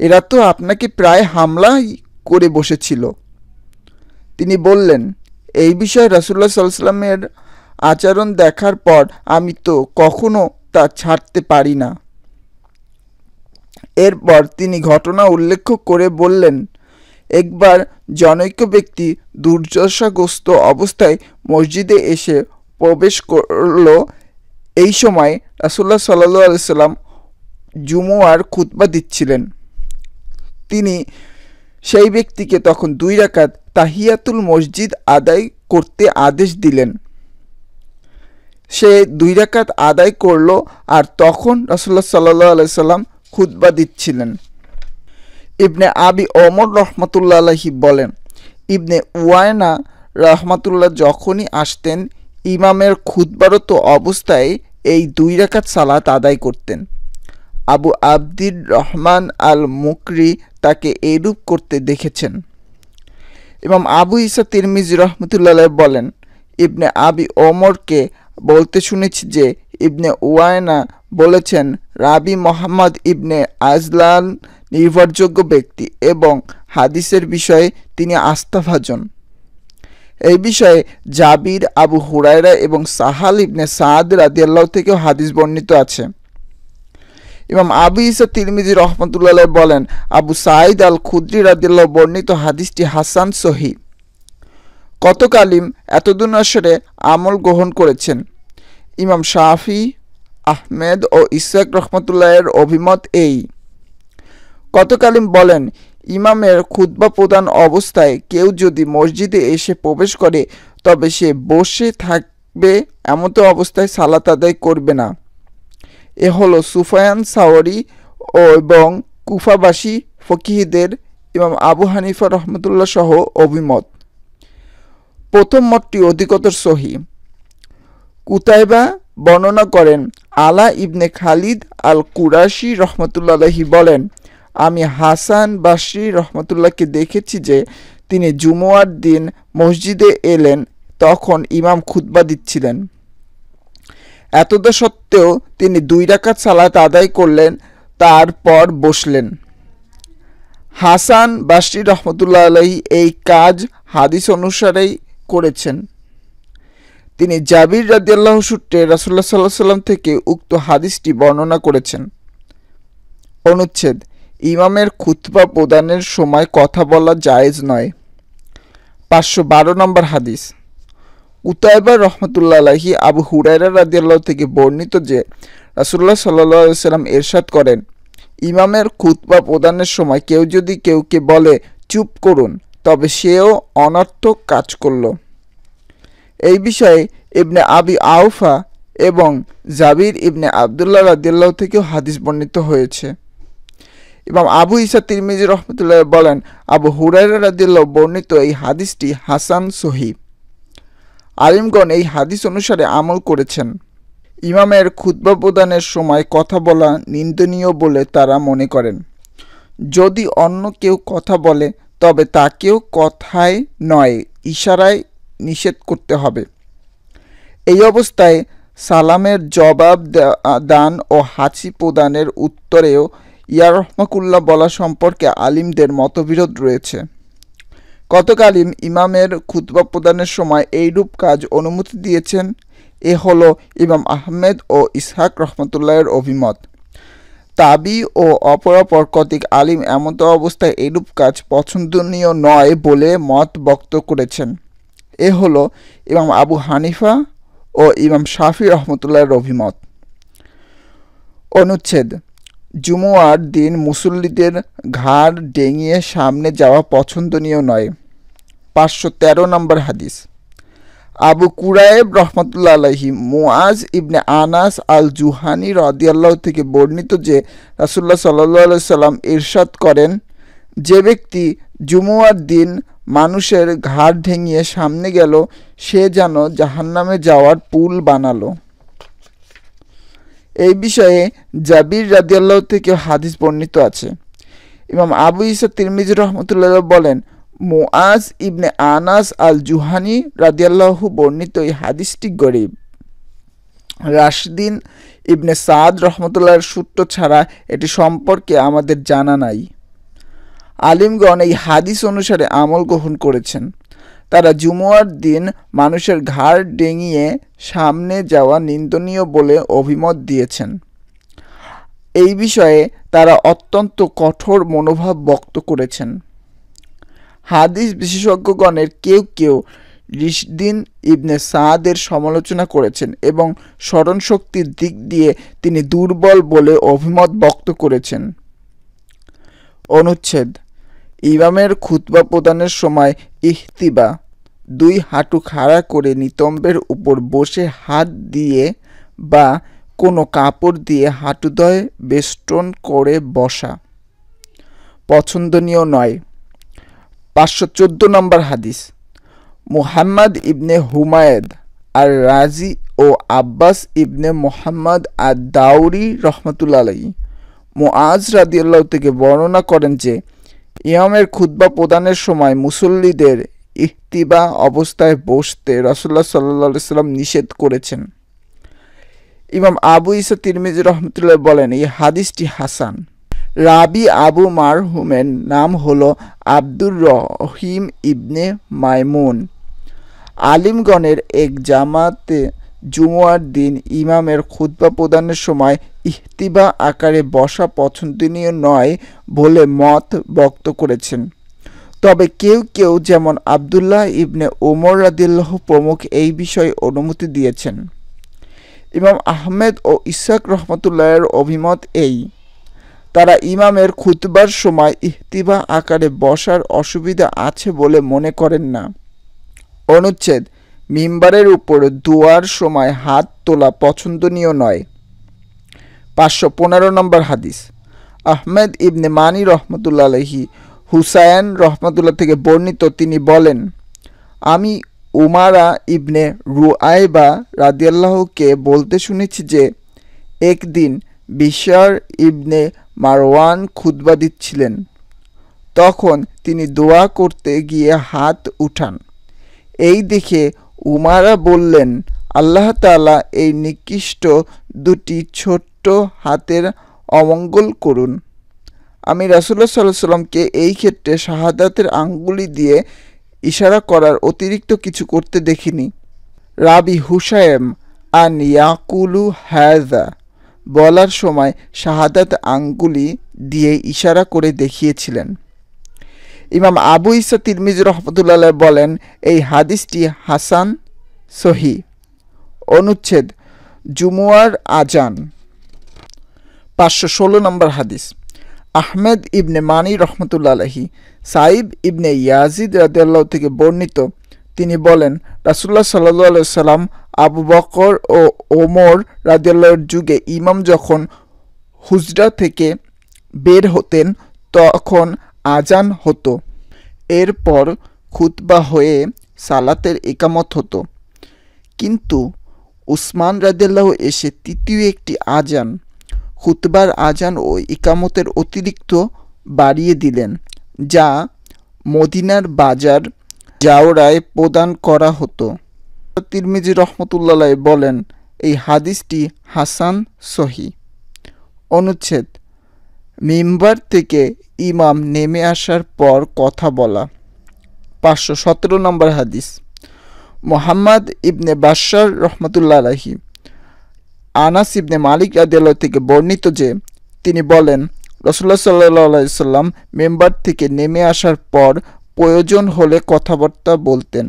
এরা তো আপনাকে প্রায় হামলাই করে বসেছিল। তিনি বললেন, এই বিষয়ে রাসূলুল্লাহ সাল্লাল্লাহু আলাইহি ওয়াসাল্লামের আচরণ দেখার পর আমি তো কখনো তা ছাড়তে পারি না। এরপর তিনি ঘটনা উল্লেখ করে বললেন, একবার জনৈক ব্যক্তি দুর্দশাগ্রস্ত অবস্থায় মসজিদে এসে প্রবেশ করল। এই সময় রাসূলুল্লাহ সাল্লাল্লাহু আলাইহি সাল্লাম জুমুয়ার খুতবা দিচ্ছিলেন। তিনি সেই ব্যক্তিকে তখন 2 রাকাত তাহিয়াতুল মসজিদ আদায় করতে আদেশ দিলেন। সে 2 রাকাত আদায় করল, আর তখন রাসূলুল্লাহ সাল্লাল্লাহু আলাইহি সাল্লাম খুতবা দিচ্ছিলেন। ইবনে আবি ওমর রহমাতুল্লাহ আলাইহি বলেন, ইবনে উয়ায়না রহমাতুল্লাহ যখনই আসতেন, ইমামের খুতবারত অবস্থায় এই 2 রাকাত সালাত আদায় করতেন। আবু আবদির রহমান আল মুকরি তাকে এইরূপ করতে দেখেছেন। ইমাম আবু ঈসা তিরমিজি রহমতুল্লাহ বলেন, ইবনে আবি ওমরকে বলতে শুনেছি যে ইবনে উয়ায়না বলেছেন, রাবি মোহাম্মদ ইবনে আজলান নির্ভরযোগ্য ব্যক্তি এবং হাদিসের বিষয়ে তিনি আস্থাভাজন। এই বিষয়ে জাবির, আবু হুরায়রা এবং সাহাল ইবনে সাদ রাদিয়াল্লাহু থেকেও হাদিস বর্ণিত আছে। ইমাম আবু ঈসা তিরমিজি রহমতুল্লাহ বলেন, আবু সাঈদ আল খুদরি রাদিয়াল্লাহু বর্ণিত হাদিসটি হাসান সহিহ। কতক আলিম এতদুনাসরে আমল গ্রহণ করেছেন। ইমাম শাফি, আহমেদ ও ইসহাক রহমতুল্লাহের অভিমত এই। কতক আলিম বলেন, ইমামের খুতবা প্রদান অবস্থায় কেউ যদি মসজিদে এসে প্রবেশ করে তবে সে বসে থাকবে, এমতো অবস্থায় সালাত আদায় করবে না। এ হলো সুফিয়ান সাওরি এবং কুফাবাসী ফকিহদের ইমাম আবু হানিফা রহমতুল্লাহ সহ অভিমত। প্রথম মতটি অধিকতর সহিহ। কুতাইবা বর্ণনা করেন, আলা ইবনে খালিদ আল কুরাশি রহমতুল্লাহ আলাইহি বলেন, আমি হাসান বাসরি রহমতুল্লাহকে দেখেছি যে তিনি জুমুয়ার দিন মসজিদে এলেন, তখন ইমাম খুতবা দিচ্ছিলেন। এতদা সত্ত্বেও তিনি 2 রাকাত সালাত আদায় করলেন, তারপর বসলেন। হাসান বাসরি রহমতুল্লাহ আলাইহি এই কাজ হাদিস অনুসারেই করেছেন। তিনি জাবির রাদিয়াল্লাহু সূত্রে রাসূলুল্লাহ সাল্লাল্লাহু আলাইহি সাল্লাম থেকে উক্ত হাদিসটি বর্ণনা করেছেন। অনুচ্ছেদ, ইমামের খুতবা প্রদানের সময় কথা বলা জায়েজ নয়। 512 নম্বর হাদিস। কুতাইবা রহমতুল্লাহ আলাইহি আবু হুরায়রা রাদিয়াল্লাহু থেকে বর্ণিত যে রাসূলুল্লাহ সাল্লাল্লাহু আলাইহি সাল্লাম ইরশাদ করেন, ইমামের খুতবা প্রদানের সময় কেউ যদি কেউকে বলে চুপ করুন, তবে সেও অনর্থক কাজ করল। এই বিষয়ে ইবনে আবি আওফা এবং জাবির ইবনে আবদুল্লাহ রাদিয়াল্লাহু থেকেও হাদিস বর্ণিত হয়েছে। ইমাম আবু ঈসা তিরমিজি রহমতুল্লাহ বলেন, আবু হুরায়রা রাদিয়াল্লাহু বর্ণিত এই হাদিসটি হাসান সহিহ। আলিমগণ এই হাদিস অনুসারে আমল করেছেন। ইমামের খুতবা প্রদানের সময় কথা বলা নিন্দনীয় বলে তারা মনে করেন। যদি অন্য কেউ কথা বলে তবে তাকেও কথায় নয়, ইশারায় নিষেধ করতে হবে। এই অবস্থায় সালামের জবাব দান ও হাসি প্রদানের উত্তরেও ইয়া রহমাকুল্লাহ বলা সম্পর্কে আলিমদের মতবিরোধ রয়েছে। কতক আলিম ইমামের খুতবা প্রদানের সময় এইরূপ কাজ অনুমতি দিয়েছেন। এ হলো ইমাম আহমেদ ও ইসহাক রহমতুল্লাহের অভিমত। তাবি ও অপরাপর কতিক আলিম এমত অবস্থায় এইরূপ কাজ পছন্দনীয় নয় বলে মত ব্যক্ত করেছেন। এ হলো ইমাম আবু হানিফা ও ইমাম শাফি রহমতুল্লাহের অভিমত। অনুচ্ছেদ, জুমুয়ার দিন মুসল্লিদের ঘাড় ডেঙিয়ে সামনে যাওয়া পছন্দনীয় নয়। 513 নম্বর হাদিস। আবু কুরায়েব রহমতুল্লাহ আলাইহি মুআজ ইবনে আনাস আল জুহানি রাদিয়াল্লাহু থেকে বর্ণিত যে রাসূলুল্লাহ সাল্লাল্লাহু আলাইহি সাল্লাম ইরশাদ করেন, যে ব্যক্তি জুমুয়ার দিন মানুষের ঘাড় ঢেঙিয়ে সামনে গেল, সে যেন জাহান্নামে যাওয়ার পুল বানালো। এই বিষয়ে জাবির রাদিয়াল্লাহু থেকে হাদিস বর্ণিত আছে। ইমাম আবু ঈসা তিরমিজি রহমতুল্লাহ বলেন, মুআজ ইবনে আনাস আল জুহানি রাদিয়াল্লাহু বর্ণিত এই হাদিসটি গরীব। রাশিদিন ইবনে সাদ রহমতুল্লাহর সূত্র ছাড়া এটি সম্পর্কে আমাদের জানা নাই। আলিমগণ এই হাদিস অনুসারে আমল গ্রহণ করেছেন। তারা জুমুয়ার দিন মানুষের ঘাড় ডেঙিয়ে সামনে যাওয়া নিন্দনীয় বলে অভিমত দিয়েছেন। এই বিষয়ে তারা অত্যন্ত কঠোর মনোভাব ব্যক্ত করেছেন। হাদিস বিশেষজ্ঞগণের কেউ কেউ রিশদিন ইবনে সাদের সমালোচনা করেছেন এবং স্মরণশক্তির দিক দিয়ে তিনি দুর্বল বলে অভিমত ব্যক্ত করেছেন। অনুচ্ছেদ: ইমামের খুতবা প্রদানের সময় ইহতিবা, দুই হাঁটু খাড়া করে নিতম্বের উপর বসে হাত দিয়ে বা কোনো কাপড় দিয়ে হাঁটুদ্বয় বেষ্টন করে বসা পছন্দনীয় নয়। 514 নম্বর হাদিস। মুহাম্মদ ইবনে হুমায়দ আর রাজি ও আব্বাস ইবনে মোহাম্মদ আর দাউরি রহমতুল্লাহ আলাইহি মুআজ রাদিয়াল্লাহু থেকে বর্ণনা করেন যে ইমামের খুতবা প্রদানের সময় মুসল্লিদের ইহতিবা অবস্থায় বসতে রাসূলুল্লাহ সাল্লাল্লাহু আলাইহি সাল্লাম নিষেধ করেছেন। ইমাম আবু ঈসা তিরমিজি রহমতুল্লাহ বলেন, এই হাদিসটি হাসান। রাবি আবু মারহুমের নাম হলো আব্দুর রহিম ইবনে মাইমুন। আলিমগণের এক জামাতে জুমুয়ার দিন ইমামের খুতবা প্রদানের সময় ইহতিবা আকারে বসা পছন্দনীয় নয় বলে মত ব্যক্ত করেছেন। তবে কেউ কেউ যেমন আবদুল্লাহ ইবনে ওমর রাদিয়াল্লাহু প্রমুখ এই বিষয়ে অনুমতি দিয়েছেন। ইমাম আহমেদ ও ইসহাক রহমতুল্লাহের অভিমত এই, তারা ইমামের খুতবার সময় ইহতিবা আকারে বসার অসুবিধা আছে বলে মনে করেন না। অনুচ্ছেদ: মিম্বারের উপর দোয়ার সময় হাত তোলা পছন্দনীয় নয়। 515 নম্বর হাদিস। আহমেদ ইবনে মানি রহমতুল্লাহ আলাইহি হুসায়ন রহমতুল্লাহ থেকে বর্ণিত, তিনি বলেন, আমি উমারা ইবনে রুআইবা রাদিয়াল্লাহুকে বলতে শুনেছি যে একদিন বিশার ইবনে মারওয়ান খুতবা দিচ্ছিলেন। তখন তিনি দোয়া করতে গিয়ে হাত উঠান। এই দেখে উমারা বললেন, আল্লাহ তাআলা এই নিকৃষ্ট দুটি ছোট্ট হাতের অমঙ্গল করুন। আমি রাসূলুল্লাহ সাল্লাল্লাহু আলাইহি সাল্লামকে এই ক্ষেত্রে শাহাদাতের আঙ্গুলি দিয়ে ইশারা করার অতিরিক্ত কিছু করতে দেখিনি। রাবি হুসায়ম আন ইয়াকুলু হাযা বলার সময় শাহাদাত আঙ্গুলি দিয়ে ইশারা করে দেখিয়েছিলেন। ইমাম আবু ঈসা তিরমিজি রহমতুল্লাহ আলাইহি বলেন, এই হাদিসটি হাসান সহিহ। অনুচ্ছেদ: জুমুয়ার আজান। 516 নম্বর হাদিস। আহমেদ ইবনে মানি রহমতুল্লাহ আলাইহি সাইব ইবনে ইয়াজিদ রাদিয়াল্লাহু থেকে বর্ণিত, তিনি বলেন, রাসূলুল্লাহ সাল্লাল্লাহু আলাইহি সাল্লাম আবু বকর ও ওমর রাদিয়াল্লাহুর যুগে ইমাম যখন হুজরা থেকে বের হতেন তখন আজান হতো, এরপর খুতবা হয়ে সালাতের ইকামত হতো। কিন্তু উসমান রাদিয়াল্লাহু এসে তৃতীয় একটি আজান, খুতবার আজান ও ইকামতের অতিরিক্ত বাড়িয়ে দিলেন, যা মদিনার বাজার জাওরায় প্রদান করা হতো। তিরমিজি রহমতুল্লাহ আলাইহি বলেন, এই হাদিসটি হাসান সহিহ। অনুচ্ছেদ: মিম্বার থেকে ইমাম নেমে আসার পর কথা বলা। 517 নম্বর হাদিস। মুহাম্মদ ইবনে বাশশার রহমতুল্লাহ আলাইহি আনাস ইবনে মালিক রাদিয়াল্লাহু থেকে বর্ণিত যে তিনি বলেন, রাসূলুল্লাহ সাল্লাল্লাহু আলাইহি সাল্লাম মেম্বার থেকে নেমে আসার পর প্রয়োজন হলে কথাবার্তা বলতেন।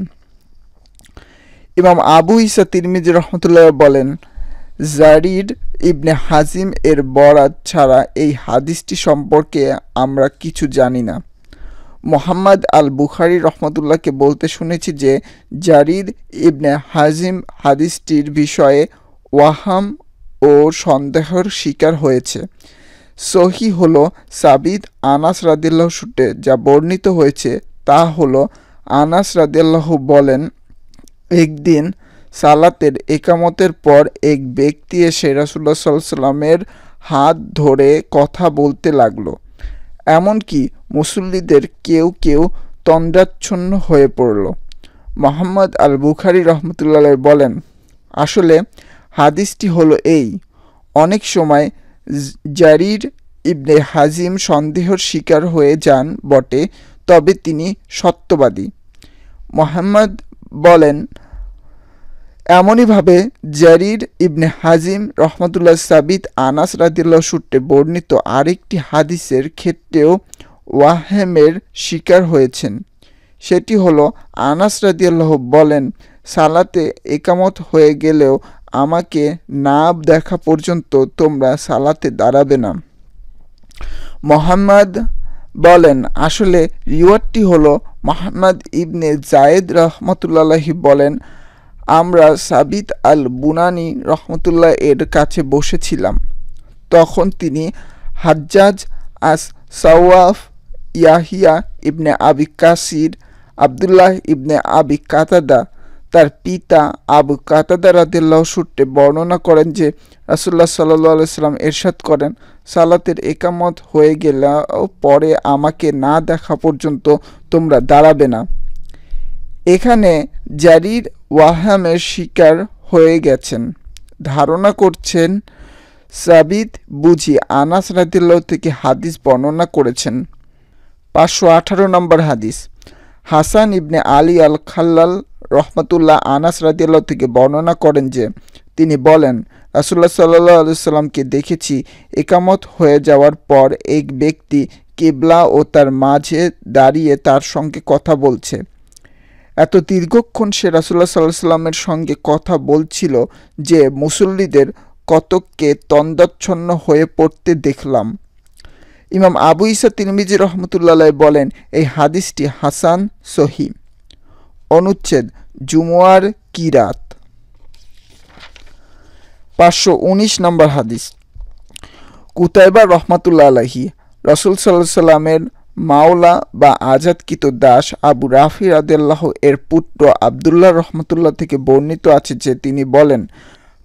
ইমাম আবু ঈসা তিরমিজি রহমতুল্লাহ বলেন, জারির ইবনে হাজিম এর বরাত ছাড়া এই হাদিসটি সম্পর্কে আমরা কিছু জানি না। মুহাম্মদ আল বুখারী রহমতুল্লাহকে বলতে শুনেছি যে জারির ইবনে হাজিম হাদিসটির বিষয়ে ওয়াহাম ও সন্দেহের শিকার হয়েছে। সহিহ হলো সাবিত আনাস রাদিয়াল্লাহু সূত্রে যা বর্ণিত হয়েছে তা হলো, আনাস রাদিয়াল্লাহু বলেন, একদিন সালাতের একামতের পর এক ব্যক্তি এসে রাসূলুল্লাহ সাল্লাল্লাহু আলাইহি সাল্লামের হাত ধরে কথা বলতে লাগলো। এমনকি মুসল্লিদের কেউ কেউ তন্দ্রাচ্ছন্ন হয়ে পড়ল। মুহাম্মদ আল বুখারী রহমতুল্লাহ আলাইহি বলেন, আসলে হাদিসটি হলো এই, অনেক সময় জারির ইবনে হাজিম সন্দেহের শিকার হয়ে যান বটে, তবে তিনি সত্যবাদী। মোহাম্মদ বলেন, এমনইভাবে জারির ইবনে হাজিম রহমতুল্লাহ সাবিত আনাস রাদিয়াল্লাহু সূত্রে বর্ণিত আরেকটি হাদিসের ক্ষেত্রেও ওয়াহেমের শিকার হয়েছেন। সেটি হলো, আনাস রাদিয়াল্লাহু বলেন, সালাতে একামত হয়ে গেলেও আমাকে না দেখা পর্যন্ত তোমরা সালাতে দাঁড়াবে না। মোহাম্মদ বলেন, আসলে রিওয়ায়তটি হলো, মোহাম্মদ ইবনে জায়েদ রহমতুল্লাহি বলেন, আমরা সাবিত আল বুনানি রহমতুল্লাহ এর কাছে বসেছিলাম। তখন তিনি হাজ্জাজ আস সাওয়াফ, ইয়াহিয়া ইবনে আবি কাসির, আবদুল্লাহ ইবনে আবি কাতাদা, তার পিতা আবু কাতাদা রাদিয়াল্লাহু সূত্রে বর্ণনা করেন যে রাসূলুল্লাহ সাল্লাল্লাহু আলাইহি সাল্লাম ইরশাদ করেন, সালাতের একামত হয়ে গেলে পরে আমাকে না দেখা পর্যন্ত তোমরা দাঁড়াবে না। এখানে জারির ওয়াহামের শিকার হয়ে গেছেন, ধারণা করছেন সাবিত বুঝি আনাস রাদিয়াল্লাহু থেকে হাদিস বর্ণনা করেছেন। 518 নম্বর হাদিস। হাসান ইবনে আলী আল খাল্লাল রহমতুল্লাহ আনাস রাদিয়াল্লাহু থেকে বর্ণনা করেন যে তিনি বলেন, রাসূলুল্লাহ সাল্লাল্লাহু আলাইহি সাল্লামকে দেখেছি একামত হয়ে যাওয়ার পর এক ব্যক্তি কিবলা ও তার মাঝে দাঁড়িয়ে তার সঙ্গে কথা বলছে। এত দীর্ঘক্ষণ সে রাসূলুল্লাহ সাল্লাল্লাহু আলাইহি সাল্লামের সঙ্গে কথা বলছিল যে মুসল্লিদের কতককে তন্দ্রাচ্ছন্ন হয়ে পড়তে দেখলাম। ইমাম আবু ঈসা তিরমিজি রহমতুল্লাহ বলেন, এই হাদিসটি হাসান সহিহ। অনুচ্ছেদ জুমুয়ার কিরাত। 519 নম্বর হাদিস। কুতাইবা রহমতুল্লাহ আলাইহি রাসূল সাল্লাল্লাহু আলাইহি সাল্লামের মাওলা বা আজাদকৃত দাস আবু রাফি রাদিয়াল্লাহু এর পুত্র আবদুল্লাহ রহমতুল্লাহ থেকে বর্ণিত আছে যে তিনি বলেন,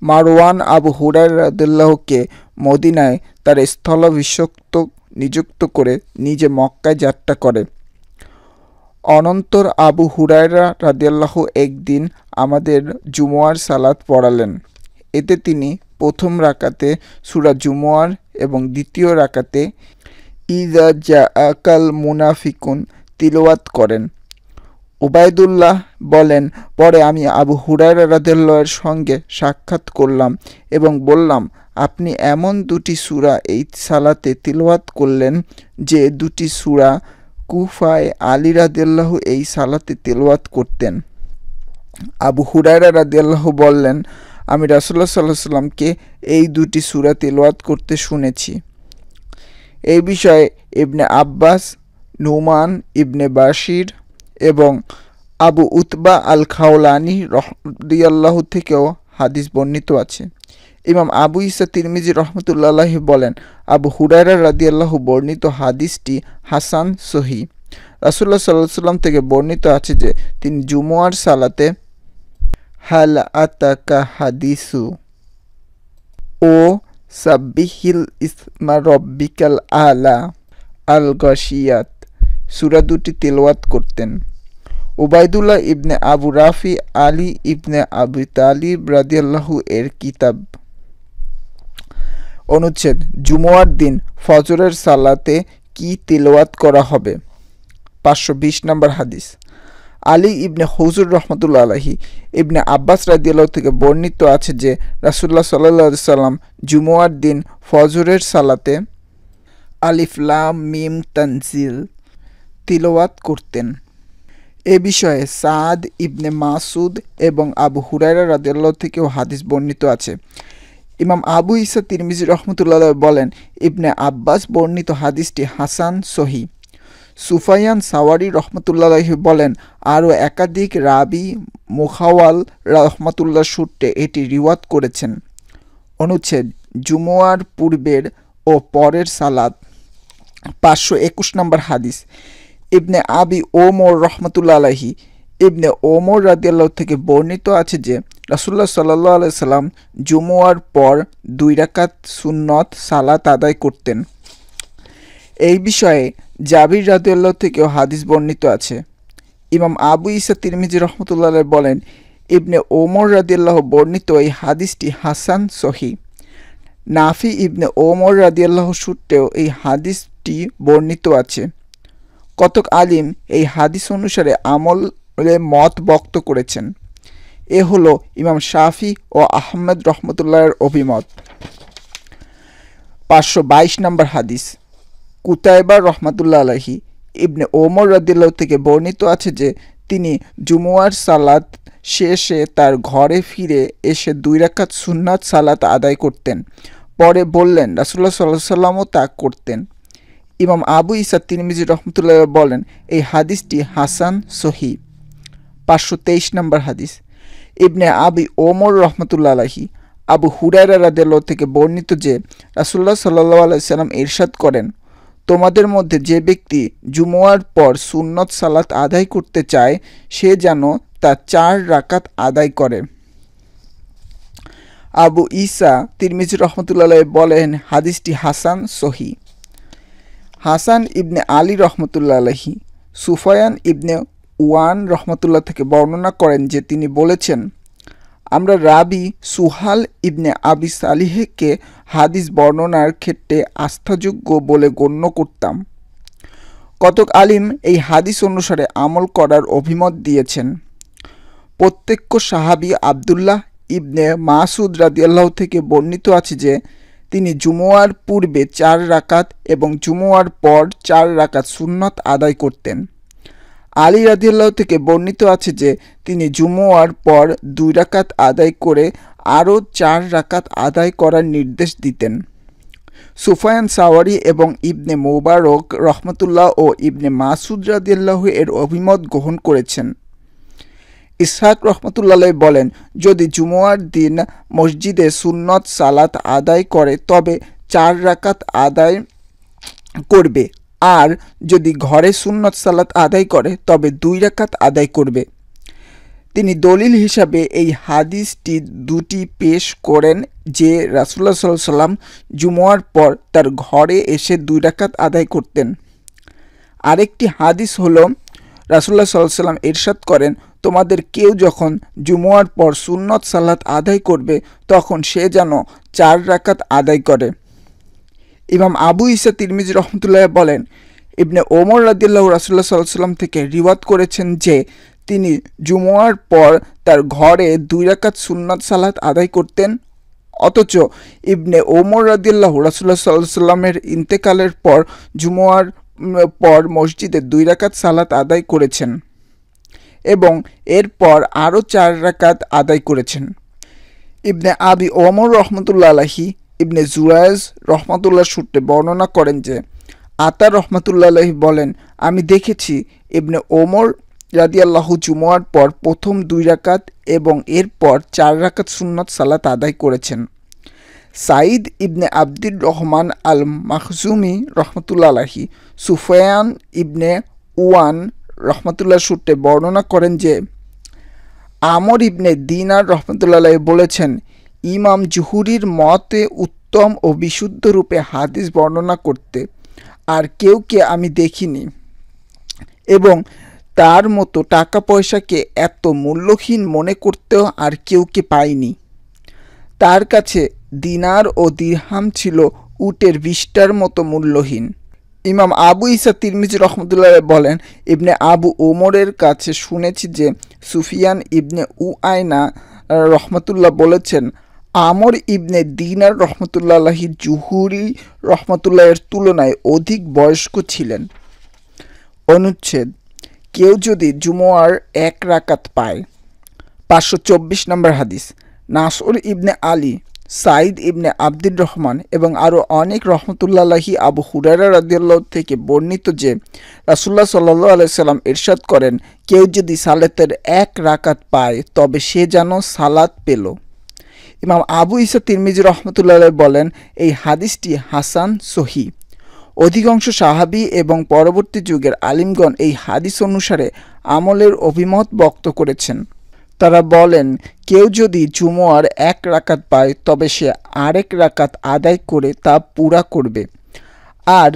মারওয়ান আবু হুরায়রা রাদিয়াল্লাহুকে মদিনায় তার স্থলাভিষিক্ত নিযুক্ত করে নিজে মক্কায় যাত্রা করে। অনন্তর আবু হুরায়রা রাদিয়াল্লাহু একদিন আমাদের জুমুয়ার সালাত পড়ালেন। এতে তিনি প্রথম রাকাতে সূরা জুমুয়ার এবং দ্বিতীয় রাকাতে ইযা জাআকাল মুনাফিকুন তিলাওয়াত করেন। উবাইদুল্লাহ বলেন, পরে আমি আবু হুরায়রা রাদিয়াল্লাহু এর সঙ্গে সাক্ষাৎ করলাম এবং বললাম, আপনি এমন দুটি সূরা এই সালাতে তিলাওয়াত করলেন যে দুটি সূরা কুফায় আলী রাদিয়াল্লাহু এই সালাতে তিলাওয়াত করতেন। আবু হুরায়রা রাদিয়াল্লাহু বললেন, আমি রাসূলুল্লাহ সাল্লাল্লাহু আলাইহি সাল্লামকে এই দুটি সূরা তিলাওয়াত করতে শুনেছি। এই বিষয়ে ইবনে আব্বাস, নুমান ইবনে বাশির এবং আবু উতবা আল খাওলানি রাদিয়াল্লাহু থেকেও হাদিস বর্ণিত আছে। ইমাম আবু ঈসা তিরমিজি রহমতুল্লাহ আলাইহি বলেন, আবু হুরায়রা রাদিয়াল্লাহু বর্ণিত হাদিসটি হাসান সহিহ। রাসূলুল্লাহ সাল্লাল্লাহু আলাইহি সাল্লাম থেকে বর্ণিত আছে যে তিনি জুমুয়ার সালাতে হাল আতাকা হাদিসু ও সাব্বিহিল ইসমা রব্বিকাল আলা আল গাশিয়াত সূরা দুটি তিলাওয়াত করতেন। উবাইদুল্লাহ ইবনে আবু রাফি আলী ইবনে আবি তালিব রাদিয়াল্লাহু এর কিতাব। অনুচ্ছেদ জুমুয়ার দিন ফজরের সালাতে কি তিলাওয়াত করা হবে। 520 নম্বর হাদিস। আলী ইবনে হুজুর রহমতুল্লাহ আলাইহি ইবনে আব্বাস রাদিয়াল্লাহু থেকে বর্ণিত আছে যে রাসূলুল্লাহ সাল্লাল্লাহু আলাইহি সাল্লাম জুমুয়ার দিন ফজরের সালাতে আলিফ লাম মিম তানজিল তিলাওয়াত করতেন। এ বিষয়ে সাদ ইবনে মাসুদ এবং আবু হুরায়রা রাদিয়াল্লাহু থেকেও হাদিস বর্ণিত আছে। ইমাম আবু ঈসা তিরমিজি রহমতুল্লাহ বলেন, ইবনে আব্বাস বর্ণিত হাদিসটি হাসান সহিহ। সুফিয়ান সাওয়ারি রহমতুল্লাহ বলেন, আরও একাধিক রাবি মুখাওয়াল রহমতুল্লাহ সূত্রে এটি রিওয়ায়াত করেছেন। অনুচ্ছেদ জুমুয়ার পূর্বের ও পরের সালাত। 521 নম্বর হাদিস। ইবনে আবি ওমর রহমতুল্লাহ আলাইহি ইবনে ওমর রাদিয়াল্লাহু থেকে বর্ণিত আছে যে রাসূলুল্লাহ সাল্লাল্লাহু আলাইহি সাল্লাম জুমুয়ার পর 2 রাকাত সুন্নত সালাত আদায় করতেন। এই বিষয়ে জাবির রাদিয়াল্লাহু থেকেও হাদিস বর্ণিত আছে। ইমাম আবু ঈসা তিরমিজি রহমতুল্লাহ বলেন, ইবনে ওমর রাদিয়াল্লাহু বর্ণিত এই হাদিসটি হাসান সহিহ। নাফি ইবনে ওমর রাদিয়াল্লাহু সূত্রেও এই হাদিসটি বর্ণিত আছে। কতক আলিম এই হাদিস অনুসারে আমল মত ব্যক্ত করেছেন। এ হলো ইমাম শাফি ও আহমেদ রহমতুল্লাহের অভিমত। 522 নম্বর হাদিস, কুতাইবা রহমাতুল্লাহ আলাইহি ইবনে ওমর রাদিয়াল্লাহু থেকে বর্ণিত আছে যে তিনি জুমুয়ার সালাত শেষে তার ঘরে ফিরে এসে 2 রাকাত সুন্নাত সালাত আদায় করতেন। পরে বললেন রাসূলুল্লাহ সাল্লাল্লাহু আলাইহি ওয়াসাল্লামও তা করতেন। ইমাম আবু ঈসা তিরমিজি রহমতুল্লাহ বলেন এই হাদিসটি হাসান সহিহ। 523 নম্বর হাদিস, ইবনে আবি ওমর রহমতুল্লাহ আলাইহি আবু হুরায়রা রাদিয়াল্লাহু থেকে বর্ণিত যে রাসূলুল্লাহ সাল্লাল্লাহু আলাইহি সাল্লাম ইরশাদ করেন, তোমাদের মধ্যে যে ব্যক্তি জুমুয়ার পর সুন্নত সালাত আদায় করতে চায় সে যেন তা 4 রাকাত আদায় করে। আবু ঈসা তিরমিজি রহমতুল্লাহ বলেন হাদিসটি হাসান সহিহ। হাসান ইবনে আলী রহমতুল্লাহ আলাইহি সুফয়ান ইবনে ওয়ান রহমতুল্লাহ থেকে বর্ণনা করেন যে তিনি বলেছেন, আমরা রাবি সুহাল ইবনে আবি সালিহকে হাদিস বর্ণনার ক্ষেত্রে আস্থাযোগ্য বলে গণ্য করতাম। কতক আলিম এই হাদিস অনুসারে আমল করার অভিমত দিয়েছেন। প্রত্যেক সাহাবী আবদুল্লাহ ইবনে মাসুদ রাদিয়াল্লাহু থেকে বর্ণিত আছে যে তিনি জুমুয়ার পূর্বে 4 রাকাত এবং জুমুয়ার পর 4 রাকাত সুন্নত আদায় করতেন। আলী রাদিয়াল্লাহু থেকে বর্ণিত আছে যে তিনি জুমুয়ার পর 2 রাকাত আদায় করে আরও 4 রাকাত আদায় করার নির্দেশ দিতেন। সুফয়ান সাওয়ারি এবং ইবনে মুবারক রহমতুল্লাহ ও ইবনে মাসুদ রাদিয়াল্লাহু এর অভিমত গ্রহণ করেছেন। ইসহাক রহমতুল্লাহ বলেন, যদি জুমুয়ার দিন মসজিদে সুন্নত সালাত আদায় করে তবে 4 রাকাত আদায় করবে, আর যদি ঘরে সুন্নত সালাত আদায় করে তবে 2 রাকাত আদায় করবে। তিনি দলিল হিসাবে এই হাদিসটি দুটি পেশ করেন যে রাসূলুল্লাহ সাল্লাল্লাহু আলাইহি ওয়াসাল্লাম জুমুয়ার পর তার ঘরে এসে 2 রাকাত আদায় করতেন। আরেকটি হাদিস হলো রাসূলুল্লাহ সাল্লাল্লাহু আলাইহি ওয়াসাল্লাম ইরশাদ করেন, তোমাদের কেউ যখন জুমুয়ার পর সুন্নত সালাত আদায় করবে তখন সে যেন 4 রাকাত আদায় করে। ইমাম আবু ঈসা তিরমিজি রহমতুল্লাহ বলেন, ইবনে ওমর রাদিয়াল্লাহু রাসূলুল্লাহ সাল্লাল্লাহু আলাইহি ওয়াসাল্লাম থেকে রিওয়ায়াত করেছেন যে তিনি জুমুয়ার পর তার ঘরে 2 রাকাত সুন্নাত সালাত আদায় করতেন, অথচ ইবনে ওমর রাদিয়াল্লাহু রাসূলুল্লাহ সাল্লাল্লাহু আলাইহি ওয়াসাল্লামের ইন্তেকালের পর জুমুয়ার পর মসজিদে 2 রাকাত সালাত আদায় করেছেন এবং এরপর আরও 4 রাকাত আদায় করেছেন। ইবনে আবি ওমর রহমতুল্লাহ আলাইহি ইবনে জুরায়জ রহমতুল্লাহ সূত্রে বর্ণনা করেন যে আতা রহমতুল্লাহ আলাইহি বলেন, আমি দেখেছি ইবনে ওমর রাদিয়াল্লাহু জুমুয়ার পর প্রথম 2 রাকাত এবং এরপর 4 রাকাত সুন্নত সালাত আদায় করেছেন। সাইদ ইবনে আব্দুর রহমান আল মাখজুমি রহমতুল্লাহ আলাইহি সুফয়ান ইবনে ওয়ান রহমতুল্লাহ সূত্রে বর্ণনা করেন যে আমর ইবনে দিনার রহমতুল্লাহ আলাইহি বলেছেন, ইমাম জুহুরির মতে উত্তম ও বিশুদ্ধ রূপে হাদিস বর্ণনা করতে আর কেউকে আমি দেখিনি এবং তার মতো টাকা পয়সাকে এত মূল্যহীন মনে করতেও আর কেউকে পাইনি। তার কাছে দিনার ও দিরহাম ছিল উটের 20টার মতো মূল্যহীন। ইমাম আবু ঈসা তিরমিজি রহমতুল্লাহ বলেন, ইবনে আবু ওমরের কাছে শুনেছি যে সুফিয়ান ইবনে উআইনা রহমতুল্লাহ বলেছেন, আমর ইবনে দিনার রহমতুল্লাহ আলাইহি জুহুরি রহমতুল্লাহের তুলনায় অধিক বয়স্ক ছিলেন। অনুচ্ছেদ, কেউ যদি জুমুয়ার 1 রাকাত পায়। 524 নম্বর হাদিস, নাসর ইবনে আলী, সাইদ ইবনে আব্দুর রহমান এবং আরও অনেক রহমতুল্লাহ আলাইহি আবু হুরায়রা রাদিয়াল্লাহু থেকে বর্ণিত যে রাসূলুল্লাহ সাল্লাল্লাহু আলাইহি সাল্লাম ইরশাদ করেন, কেউ যদি সালাতের 1 রাকাত পায় তবে সে যেন সালাত পেল। ইমাম আবু ঈসা তিরমিজি রহমতুল্লাহ বলেন, এই হাদিসটি হাসান সহিহ। অধিকাংশ সাহাবী এবং পরবর্তী যুগের আলিমগণ এই হাদিস অনুসারে আমলের অভিমত ব্যক্ত করেছেন। তারা বলেন, কেউ যদি জুমুয়ার 1 রাকাত পায় তবে সে আরেক রাকাত আদায় করে তা পুরা করবে, আর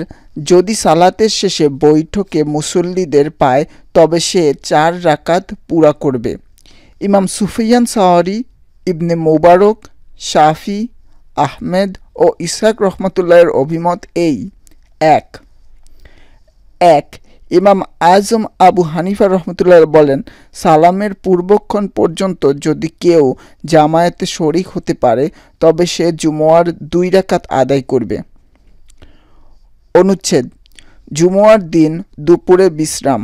যদি সালাতের শেষে বৈঠকে মুসল্লিদের পায় তবে সে 4 রাকাত পুরা করবে। ইমাম সুফিয়ান সাওয়ারি, ইবনে মুবারক, শাফি, আহমেদ ও ইসহাক রহমতুল্লাহের অভিমত এই: 1 ইমাম আজম আবু হানিফা রহমতুল্লাহ বলেন, সালামের পূর্বক্ষণ পর্যন্ত যদি কেউ জামায়াতে শরিক হতে পারে তবে সে জুমুয়ার 2 রাকাত আদায় করবে। অনুচ্ছেদ, জুমুয়ার দিন দুপুরে বিশ্রাম।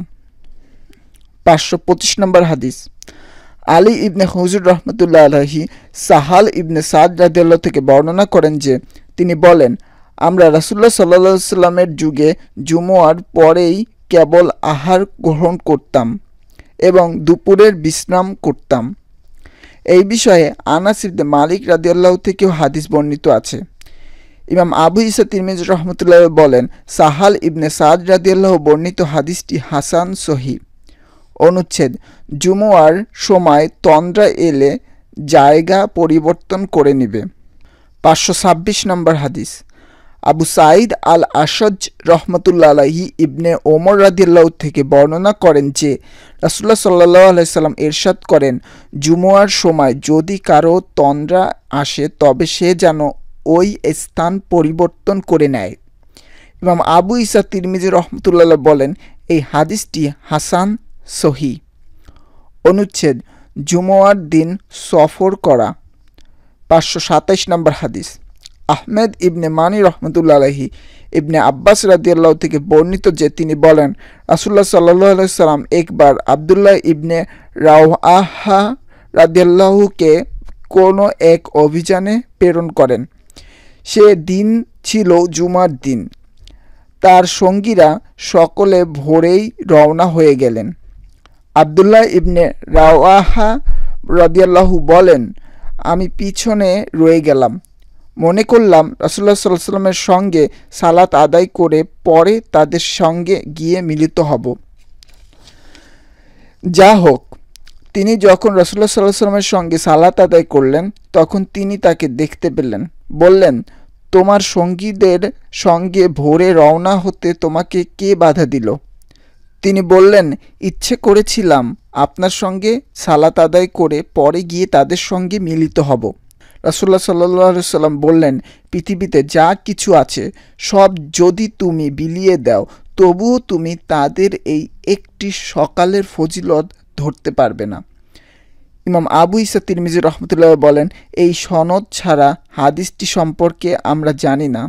525 নম্বর হাদিস, আলী ইবনে হুজুর রহমতুল্লাহ আলাইহি সাহাল ইবনে সাদ রাদিয়াল্লাহু থেকে বর্ণনা করেন যে তিনি বলেন, আমরা রাসূলুল্লাহ সাল্লাল্লাহু আলাইহি সাল্লামের যুগে জুমুয়ার পরেই কেবল আহার গ্রহণ করতাম এবং দুপুরের বিশ্রাম করতাম। এই বিষয়ে আনাস ইবনে মালিক রাদিয়াল্লাহু থেকেও হাদিস বর্ণিত আছে। ইমাম আবু ঈসা তিরমিজি রহমতুল্লাহ বলেন, সাহাল ইবনে সাদ রাদিয়াল্লাহু বর্ণিত হাদিসটি হাসান সহিহ। অনুচ্ছেদ, জুমুয়ার সময় তন্দ্রা এলে জায়গা পরিবর্তন করে নেবে। 526 নম্বর হাদিস, আবু সাঈদ আল আশজ রহমতুল্লাহ আলাইহি ইবনে ওমর রাদিয়াল্লাহু থেকে বর্ণনা করেন যে রাসূলুল্লাহ সাল্লাল্লাহু আলাইহি সাল্লাম ইরশাদ করেন, জুমুয়ার সময় যদি কারো তন্দ্রা আসে তবে সে যেন ওই স্থান পরিবর্তন করে নেয়। ইমাম আবু ঈসা তিরমিজি রহমতুল্লাহ বলেন, এই হাদিসটি হাসান সহিহ। অনুচ্ছেদ, জুমুয়ার দিন সফর করা। 527 নম্বর হাদিস, আহমেদ ইবনে মানি রহমতুল্লাহ আলাইহি ইবনে আব্বাস রাদিয়াল্লাহু থেকে বর্ণিত যে তিনি বলেন, রাসূলুল্লাহ সাল্লাল্লাহু আলাইহি সাল্লাম একবার আব্দুল্লাহ ইবনে রাওয়াহা রাদিয়াল্লাহুকে কোনো এক অভিযানে প্রেরণ করেন। সে দিন ছিল জুমার দিন। তার সঙ্গীরা সকলে ভোরেই রওনা হয়ে গেলেন। আব্দুল্লাহ ইবনে রাওয়াহা রাদিয়াল্লাহু বলেন, আমি পিছনে রয়ে গেলাম। মনে করলাম রাসূলুল্লাহ সাল্লাল্লাহু আলাইহি ওয়াসাল্লামের সঙ্গে সালাত আদায় করে পরে তাদের সঙ্গে গিয়ে মিলিত হব। যা হোক, তিনি যখন রাসূলুল্লাহ সাল্লাল্লাহু আলাইহি ওয়াসাল্লামের সঙ্গে সালাত আদায় করলেন তখন তিনি তাকে দেখতে পেলেন। বললেন, তোমার সঙ্গীদের সঙ্গে ভোরে রওনা হতে তোমাকে কে বাধা দিল? তিনি বললেন, ইচ্ছে করেছিলাম আপনার সঙ্গে সালাত আদায় করে পরে গিয়ে তাদের সঙ্গে মিলিত হব। রাসূলুল্লাহ সাল্লাল্লাহু আলাইহি ওয়াসাল্লাম বললেন, পৃথিবীতে যা কিছু আছে সব যদি তুমি বিলিয়ে দাও তবুও তুমি তাদের এই একটি সকালের ফজিলত ধরতে পারবে না। ইমাম আবু ঈসা তিরমিজি রহমতুল্লাহ বলেন, এই সনদ ছাড়া হাদিসটি সম্পর্কে আমরা জানি না।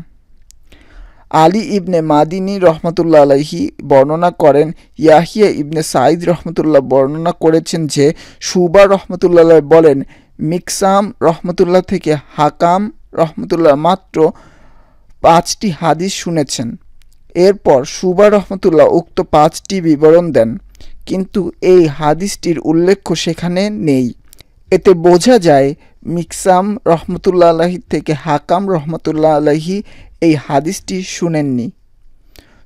আলী ইবনে মাদিনী রহমতুল্লাহ আলাইহি বর্ণনা করেন, ইয়াহিয়া ইবনে সাঈদ রহমতুল্লাহ বর্ণনা করেছেন যে শুবা রহমতুল্লাহ বলেন, মিকসাম রহমতুল্লাহ থেকে হাকাম রহমতুল্লাহ মাত্র 5টি হাদিস শুনেছেন। এরপর শুবা রহমতুল্লাহ উক্ত 5টি বিবরণ দেন, কিন্তু এই হাদিসটির উল্লেখ সেখানে নেই। এতে বোঝা যায় মিকসাম রহমতুল্লাহ আলাইহি থেকে হাকাম রহমতুল্লাহ আলাইহি এই হাদিসটি শুনেননি।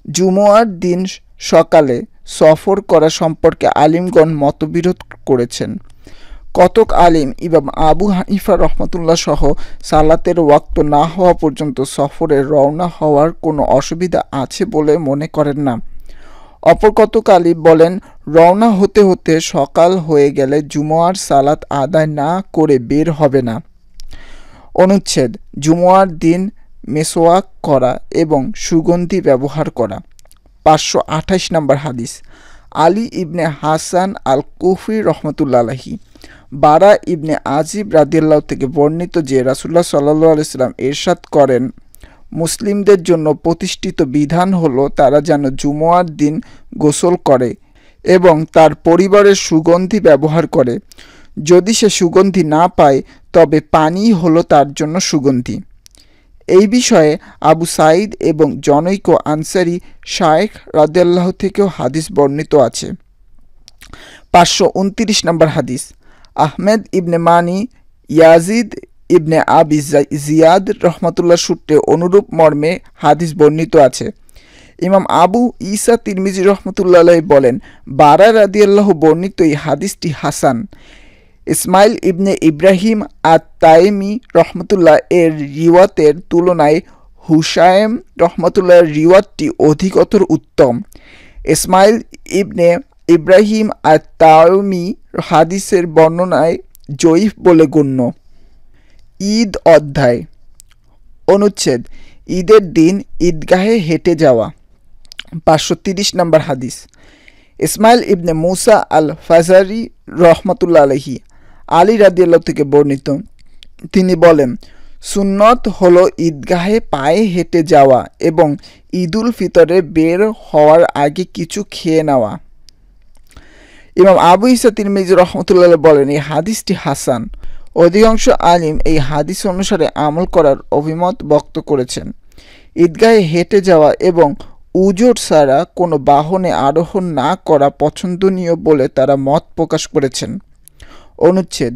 জুমুয়ার দিন সকালে সফর করা সম্পর্কে আলিমগণ মতবিরোধ করেছেন। কতক আলিম ইমাম আবু হানিফা রহমতুল্লাহ সহ সালাতের ওয়াক্ত না হওয়া পর্যন্ত সফরে রওনা হওয়ার কোনো অসুবিধা আছে বলে মনে করেন না। অপর কতক আলিম বলেন, রওনা হতে হতে সকাল হয়ে গেলে জুমুয়ার সালাত আদায় না করে বের হবে না। অনুচ্ছেদ, জুমুয়ার দিন মেসওয়াক করা এবং সুগন্ধি ব্যবহার করা। 528 নম্বর হাদিস, আলী ইবনে হাসান আল কুফি রহমতুল্লাহ আলাইহি বারা ইবনে আজিব রাদিয়াল্লাহু থেকে বর্ণিত যে রাসূলুল্লাহ সাল্লাল্লাহু আলাইহি সাল্লাম ইরশাদ করেন, মুসলিমদের জন্য প্রতিষ্ঠিত বিধান হলো তারা যেন জুমুয়ার দিন গোসল করে এবং তার পরিবারের সুগন্ধি ব্যবহার করে। যদি সে সুগন্ধি না পায় তবে পানি হলো তার জন্য সুগন্ধি। এই বিষয়ে আবু সাঈদ এবং জনৈক আনসারী শায়েখ রাদিয়াল্লাহু থেকেও হাদিস বর্ণিত আছে। 529 নম্বর হাদিস, আহমেদ ইবনে মানি ইয়াজিদ ইবনে আবি জিয়াদ রহমতুল্লাহ সূত্রে অনুরূপ মর্মে হাদিস বর্ণিত আছে। ইমাম আবু ঈসা তিরমিজি রহমতুল্লাহ আলাইহি বলেন, বারা রাদিয়াল্লাহু বর্ণিত এই হাদিসটি হাসান। ইসমাইল ইবনে ইব্রাহিম আত-তাইমি রহমতুল্লাহ এর রিওয়াতের তুলনায় হুসায়ম রহমতুল্লাহর রিওয়াতটি অধিকতর উত্তম। ইসমাইল ইবনে ইব্রাহিম আত-তাইমি হাদিসের বর্ণনায় জয়ীফ বলে গণ্য। ঈদ অধ্যায়। অনুচ্ছেদ, ঈদের দিন ঈদগাহে হেঁটে যাওয়া। 530 নম্বর হাদিস, ইসমাইল ইবনে মুসা আল ফাজারি রহমাতুল্লাহ আলাইহি আলী রাদিয়াল্লাহু থেকে বর্ণিত, তিনি বলেন, সুন্নত হলো ঈদগাহে পায়ে হেঁটে যাওয়া এবং ঈদুল ফিতরে বের হওয়ার আগে কিছু খেয়ে নেওয়া। ইমাম আবু ঈসা তিরমিজি রহমতুল্লাহ বলেন, এই হাদিসটি হাসান। অধিকাংশ আলিম এই হাদিস অনুসারে আমল করার অভিমত ব্যক্ত করেছেন। ঈদগাহে হেঁটে যাওয়া এবং উজোর ছাড়া কোনো বাহনে আরোহণ না করা পছন্দনীয় বলে তারা মত প্রকাশ করেছেন। অনুচ্ছেদ,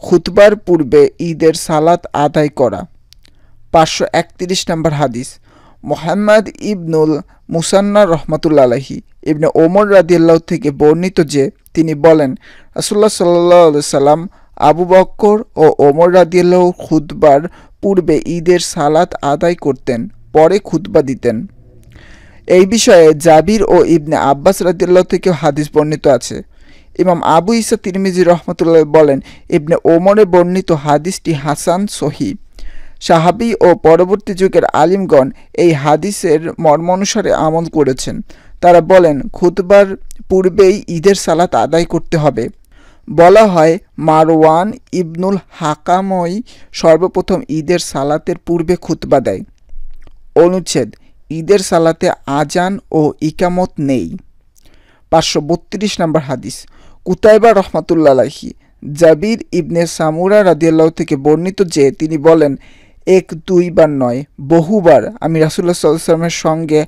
খুতবার পূর্বে ঈদের সালাত আদায় করা। 531 নম্বর হাদিস, মুহাম্মদ ইবনুল মুসান্না রহমাতুল্লাহ আলাইহি ইবনে ওমর রাদিয়াল্লাহু থেকে বর্ণিত যে তিনি বলেন, রাসূলুল্লাহ সাল্লাল্লাহু আলাইহি সাল্লাম আবু বকর ও ওমর রাদিয়াল্লাহু খুতবার পূর্বে ঈদের সালাত আদায় করতেন, পরে খুতবা দিতেন। এই বিষয়ে জাবির ও ইবনে আব্বাস রাদিয়াল্লাহু থেকে হাদিস বর্ণিত আছে। ইমাম আবু ঈসা তিরমিজি রহমতুল্লাহ বলেন, ইবনে ওমরে বর্ণিত হাদিসটি হাসান সহিহ। সাহাবী ও পরবর্তী যুগের আলিমগণ এই হাদিসের মর্ম অনুসারে আমল করেছেন। তারা বলেন, খুতবার পূর্বেই ঈদের সালাত আদায় করতে হবে। বলা হয়, মারওয়ান ইবনুল হাকামই সর্বপ্রথম ঈদের সালাতের পূর্বে খুতবা দেয়। অনুচ্ছেদ, ঈদের সালাতে আজান ও ইকামত নেই। 532 নম্বর হাদিস, কুতাইবা রহমাতুল্লাহ আলাইহি জাবির ইবনে সামুরা রাদিয়াল্লাহু থেকে বর্ণিত যে তিনি বলেন, এক দুইবার নয়, বহুবার আমি রাসূলুল্লাহ সাল্লাল্লাহু আলাইহি ওয়াসাল্লামের সঙ্গে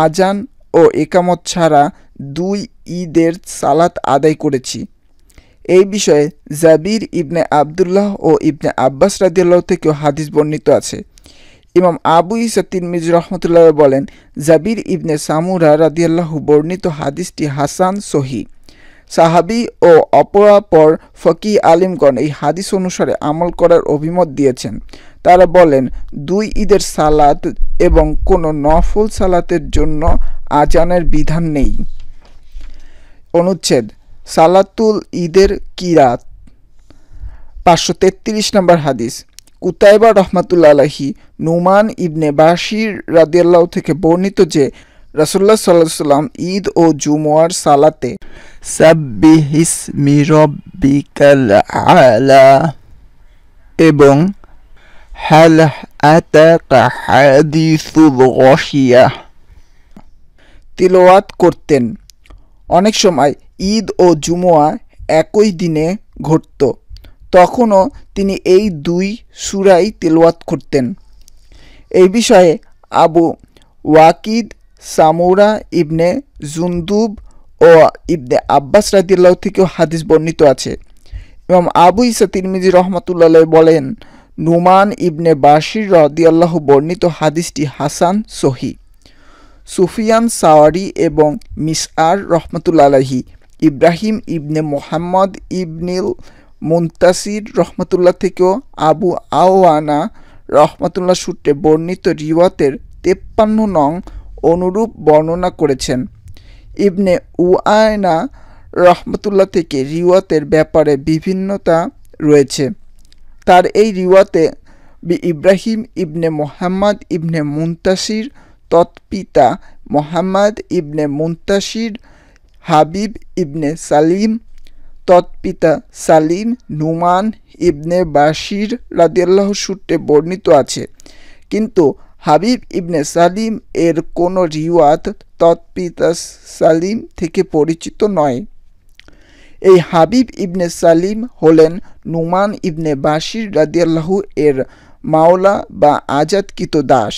আজান ও ইকামত ছাড়া 2 ঈদের সালাত আদায় করেছি। এই বিষয়ে জাবির ইবনে আবদুল্লাহ ও ইবনে আব্বাস রাদিয়াল্লাহু থেকেও হাদিস বর্ণিত আছে। ইমাম আবু ঈসা তিরমিজি রহমতুল্লাহ বলেন, জাবির ইবনে সামুরা রাদিয়াল্লাহু বর্ণিত হাদিসটি হাসান সহিহ। সাহাবী ও অপরাপর ফকিহ আলিমগণ এই হাদিস অনুসারে আমল করার অভিমত দিয়েছেন। তারা বলেন, 2 ঈদের সালাত এবং কোনো নফল সালাতের জন্য আজানের বিধান নেই। অনুচ্ছেদ, সালাতুল ঈদের কিরাত। 533 নম্বর হাদিস, কুতাইবা রহমাতুল্লাহ আলাইহি নুমান ইবনে বাশির রাদিয়াল্লাহু থেকে বর্ণিত যে রাসূলুল্লাহ সাল্লাল্লাহু আলাইহি ওয়াসাল্লাম ঈদ ও জুমুয়ার সালাতে সাব্বিহিসমি রাব্বিকাল আলা এবং হাল আতাকা হাদিসুল গাশিয়া তিলাওয়াত করতেন। অনেক সময় ঈদ ও জুমুয়া একই দিনে ঘটত, তখনও তিনি এই 2 সূরাই তিলাওয়াত করতেন। এই বিষয়ে আবু ওয়াকিদ, সামুরা ইবনে জুনদুব ও ইবনে আব্বাস রাদিয়াল্লাহু থেকেও হাদিস বর্ণিত আছে। ইমাম আবু ঈসা তিরমিজি রহমাতুল্লাহ বলেন, নুমান ইবনে বাশির রাদিয়াল্লাহু বর্ণিত হাদিসটি হাসান সহিহ। সুফিয়ান সাওয়ারি এবং মিসআর রহমাতুল্লাহ আলাইহি ইব্রাহিম ইবনে মুহাম্মদ ইবনিল মুনতাসির রহমাতুল্লাহ থেকেও আবু আওয়ানা রহমাতুল্লাহ সূত্রে বর্ণিত রিওয়াতের 53 নং অনুরূপ বর্ণনা করেছেন। ইবনে উয়ায়না রহমাতুল্লাহ থেকে রিওয়াতের ব্যাপারে বিভিন্নতা রয়েছে। তার এই রিওয়াতে ইব্রাহিম ইবনে মুহাম্মদ ইবনে মুনতাসির তৎপিতা মুহাম্মদ ইবনে মুনতাসির, হাবিব ইবনে সালিম তৎপিতা সালিম, নুমান ইবনে বাশির রাদিয়াল্লাহু সূত্রে বর্ণিত আছে, কিন্তু হাবিব ইবনে সালিম এর কোনো রিওয়াত তৎপিতা সালিম থেকে পরিচিত নয়। এই হাবিব ইবনে সালিম হলেন নুমান ইবনে বাশির রাদিয়াল্লাহু এর মাওলা বা আজাদকৃত দাস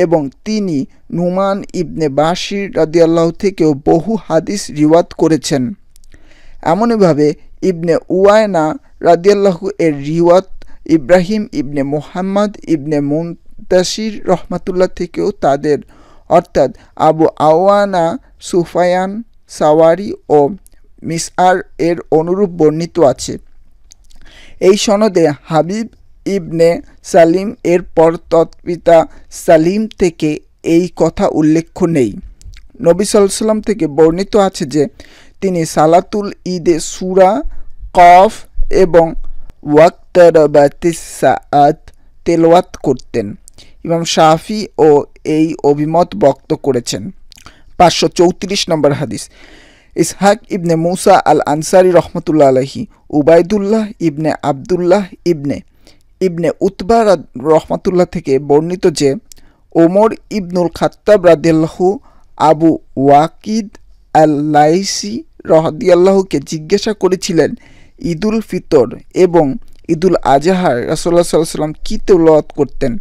এবং তিনি নুমান ইবনে বাশির রাদিয়াল্লাহু থেকেও বহু হাদিস রিওয়াত করেছেন। এমনইভাবে ইবনে উয়ায়না রাদিয়াল্লাহু এর রিওয়াত ইব্রাহিম ইবনে মুহাম্মদ ইবনে মুনতাসির রহমাতুল্লাহ থেকেও তাদের অর্থাৎ আবু আওয়ানা, সুফিয়ান সাওয়ারি ও মিসআর এর অনুরূপ বর্ণিত আছে। এই সনদে হাবিব ইবনে সালিম এর পর তৎপিতা সালিম থেকে এই কথা উল্লেখ নেই। নবী সাল্লাল্লাহু আলাইহি ওয়াসাল্লাম থেকে বর্ণিত আছে যে তিনি সালাতুল ঈদে সূরা কফ এবং ওয়াক্তারাবাতিস সাআত তেলাওয়াত করতেন। ইমাম শাফি ও এই অভিমত ব্যক্ত করেছেন। 534 নম্বর হাদিস, ইসহাক ইবনে মুসা আল আনসারি রহমতুল্লাহ আলাইহি, উবাইদুল্লাহ ইবনে আবদুল্লাহ ইবনে উতবা রহমতুল্লাহ থেকে বর্ণিত যে ওমর ইবনুল খাত্তাব রাদিয়াল্লাহু আবু ওয়াকিদ আল লাইসি রাদিয়াল্লাহুকে জিজ্ঞাসা করেছিলেন ঈদুল ফিতর এবং ঈদুল আজহার রাসূলুল্লাহ সাল্লাল্লাহু আলাইহি সাল্লাম কি তেলাওয়াত করতেন।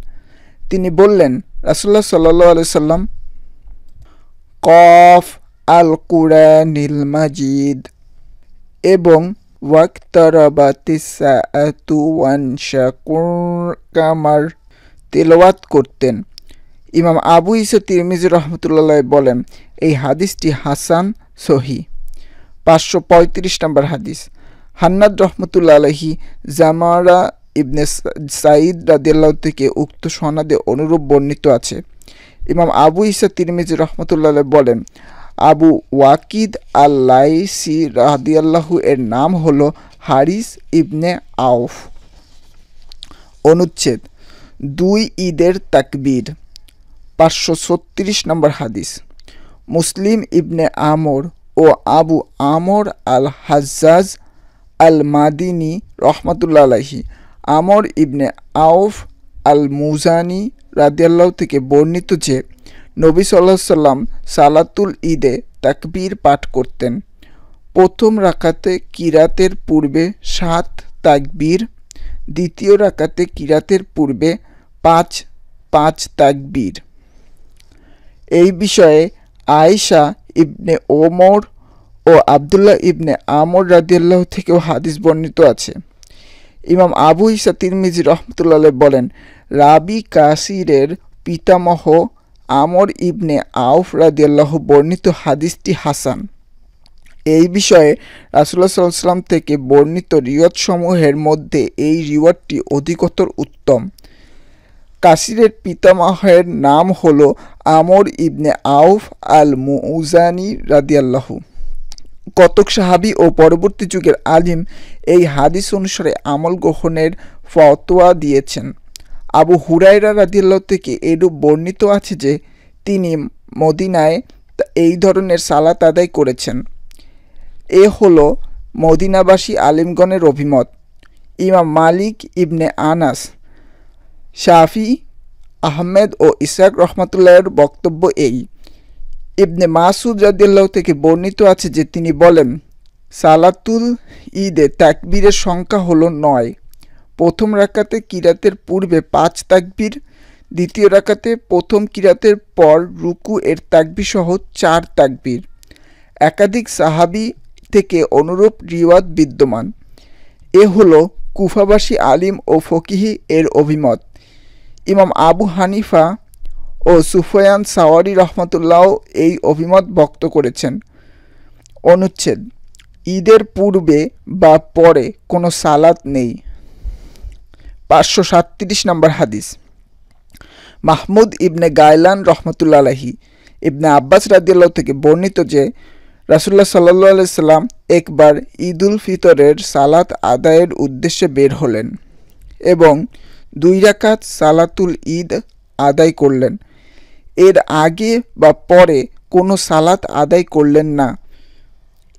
তিনি বললেন, রাসূলুল্লাহ সাল্লাল্লাহু আলাইহি সাল্লাম কফ আল কুরআনিল মাজিদ এবং ওয়াক্তারাবাতিস সাআতু ওয়ানশাকুল কামার তেলাওয়াত করতেন। ইমাম আবু ঈসা তিরমিজি রহমতুল্লাহ বলেন, এই হাদিসটি হাসান সহি। 535 নম্বর হাদিস, হান্নাদ রহমতুল্লাহ আলাইহি জামারা ইবনে সাঈদ রাদিয়াল্লাহু থেকে উক্ত সনদে অনুরূপ বর্ণিত আছে। ইমাম আবু ঈসা তিরমিজি রহমতুল্লাহ বলেন, আবু ওয়াকিদ আল লাইসি রাদিয়াল্লাহু এর নাম হলো হারিস ইবনে আউফ। অনুচ্ছেদ 2 ঈদের তাকবীর। 536 নম্বর হাদিস, মুসলিম ইবনে আমর ও আবু আমর আল হাজ্জাজ আল মাদিনী রহমতুল্লাহ আলাইহি আমর ইবনে আউফ আল মুজানি রাদিয়াল্লাহু থেকে বর্ণিত যে নবী সাল্লাল্লাহু আলাইহি সাল্লাম সালাতুল ঈদে তাকবীর পাঠ করতেন। প্রথম রাকাতে কিরাতের পূর্বে 7 তাকবীর, দ্বিতীয় রাকাতে কিরাতের পূর্বে 5 তাকবীর। এই বিষয়ে আয়েশা ইবনে ওমর ও আবদুল্লাহ ইবনে আমর রাদিয়াল্লাহু থেকেও হাদিস বর্ণিত আছে। ইমাম আবু ঈসা তিরমিজি রহমতুল্লাহ বলেন, রাবি কাসিরের পিতামহ আমর ইবনে আউফ রাদিয়াল্লাহু বর্ণিত হাদিসটি হাসান। এই বিষয়ে রাসূলুল্লাহ সাল্লাল্লাহু আলাইহি ওয়াসাল্লাম থেকে বর্ণিত রিওয়ায়াতসমূহের মধ্যে এই রিওয়ায়াতটি অধিকতর উত্তম। কাসিরের পিতামহের নাম হলো আমর ইবনে আউফ আল মুজানি রাদিয়াল্লাহু। কতক সাহাবী ও পরবর্তী যুগের আলিম এই হাদিস অনুসারে আমল গ্রহণের ফতোয়া দিয়েছেন। আবু হুরায়রা রাদিয়াল্লাহু থেকে এরূপ বর্ণিত আছে যে তিনি মদিনায় এই ধরনের সালাত আদায় করেছেন। এ হলো মদিনাবাসী আলিমগণের অভিমত। ইমাম মালিক ইবনে আনাস, শাফি, আহমেদ ও ইসহাক রহমতুল্লাহের বক্তব্য এই। ইবনে মাসুদ রাদিয়াল্লাহু থেকে বর্ণিত আছে যে তিনি বলেন, সালাতুল ঈদে তাকবীরের সংখ্যা হলো 9। প্রথম রাকাতে কিরাতের পূর্বে 5 তাকবীর, দ্বিতীয় রাকাতে প্রথম কিরাতের পর রুকু এর তাকবীর সহ 4 তাকবীর। একাধিক সাহাবী থেকে অনুরূপ রিওয়ায়াত বিদ্যমান। এ হলো কুফাবাসী আলিম ও ফকিহি এর অভিমত। ইমাম আবু হানিফা ও সুফিয়ান সাওয়ারি রহমতুল্লাহ এই অভিমত ব্যক্ত করেছেন। অনুচ্ছেদ, ঈদের পূর্বে বা পরে কোনো সালাত নেই। 537 নম্বর হাদিস, মাহমুদ ইবনে গায়লান রহমতুল্লাহ আলাইহি ইবনে আব্বাস রাদিয়াল্লাহু থেকে বর্ণিত যে রাসূলুল্লাহ সাল্লাল্লাহু আলাইহি সাল্লাম একবার ঈদুল ফিতরের সালাত আদায়ের উদ্দেশ্যে বের হলেন এবং 2 রাকাত সালাতুল ঈদ আদায় করলেন। এর আগে বা পরে কোনো সালাত আদায় করলেন না।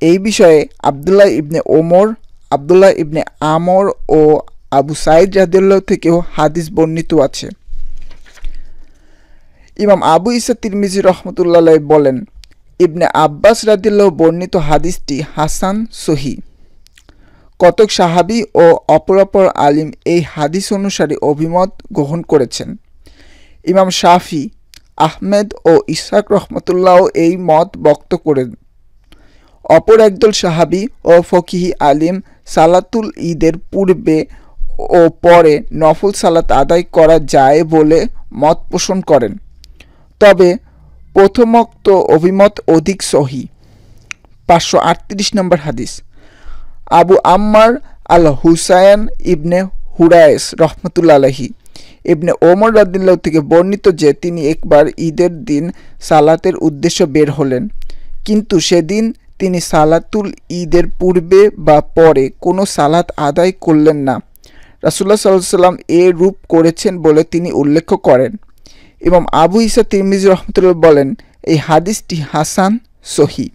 এই বিষয়ে আবদুল্লাহ ইবনে ওমর, আবদুল্লাহ ইবনে আমর ও আবু সাঈদ রাদিয়াল্লাহু থেকেও হাদিস বর্ণিত আছে। ইমাম আবু ঈসা তিরমিজি রহমতুল্লাহ বলেন, ইবনে আব্বাস রাদিয়াল্লাহু বর্ণিত হাদিসটি হাসান সহি। কতক সাহাবী ও অপর আলিম এই হাদিস অনুসারে অভিমত গ্রহণ করেছেন। ইমাম শাফি, আহমেদ ও ইসহাক রহমতুল্লাহ এই মত ব্যক্ত করেন। অপর একদল সাহাবী ও ফকিহি আলিম সালাতুল ঈদের পূর্বে ও পরে নফল সালাত আদায় করা যায় বলে মত পোষণ করেন। তবে প্রথমোক্ত অভিমত অধিক সহি। 538 নম্বর হাদিস, আবু আম্মার আল হুসাইন ইবনে হুরায়েস রহমতুল্লাহ আলাইহি ইবনে ওমর রাদিয়াল্লাহু থেকে বর্ণিত যে তিনি একবার ঈদের দিন সালাতের উদ্দেশ্যে বের হলেন, কিন্তু সেদিন তিনি সালাতুল ঈদের পূর্বে বা পরে কোনো সালাত আদায় করলেন না। রাসূলুল্লাহ সাল্লাল্লাহু আলাইহি সাল্লাম এ রূপ করেছেন বলে তিনি উল্লেখ করেন। ইমাম আবু ঈসা তিরমিজি রহমতুল্লাহ বলেন, এই হাদিসটি হাসান সহি।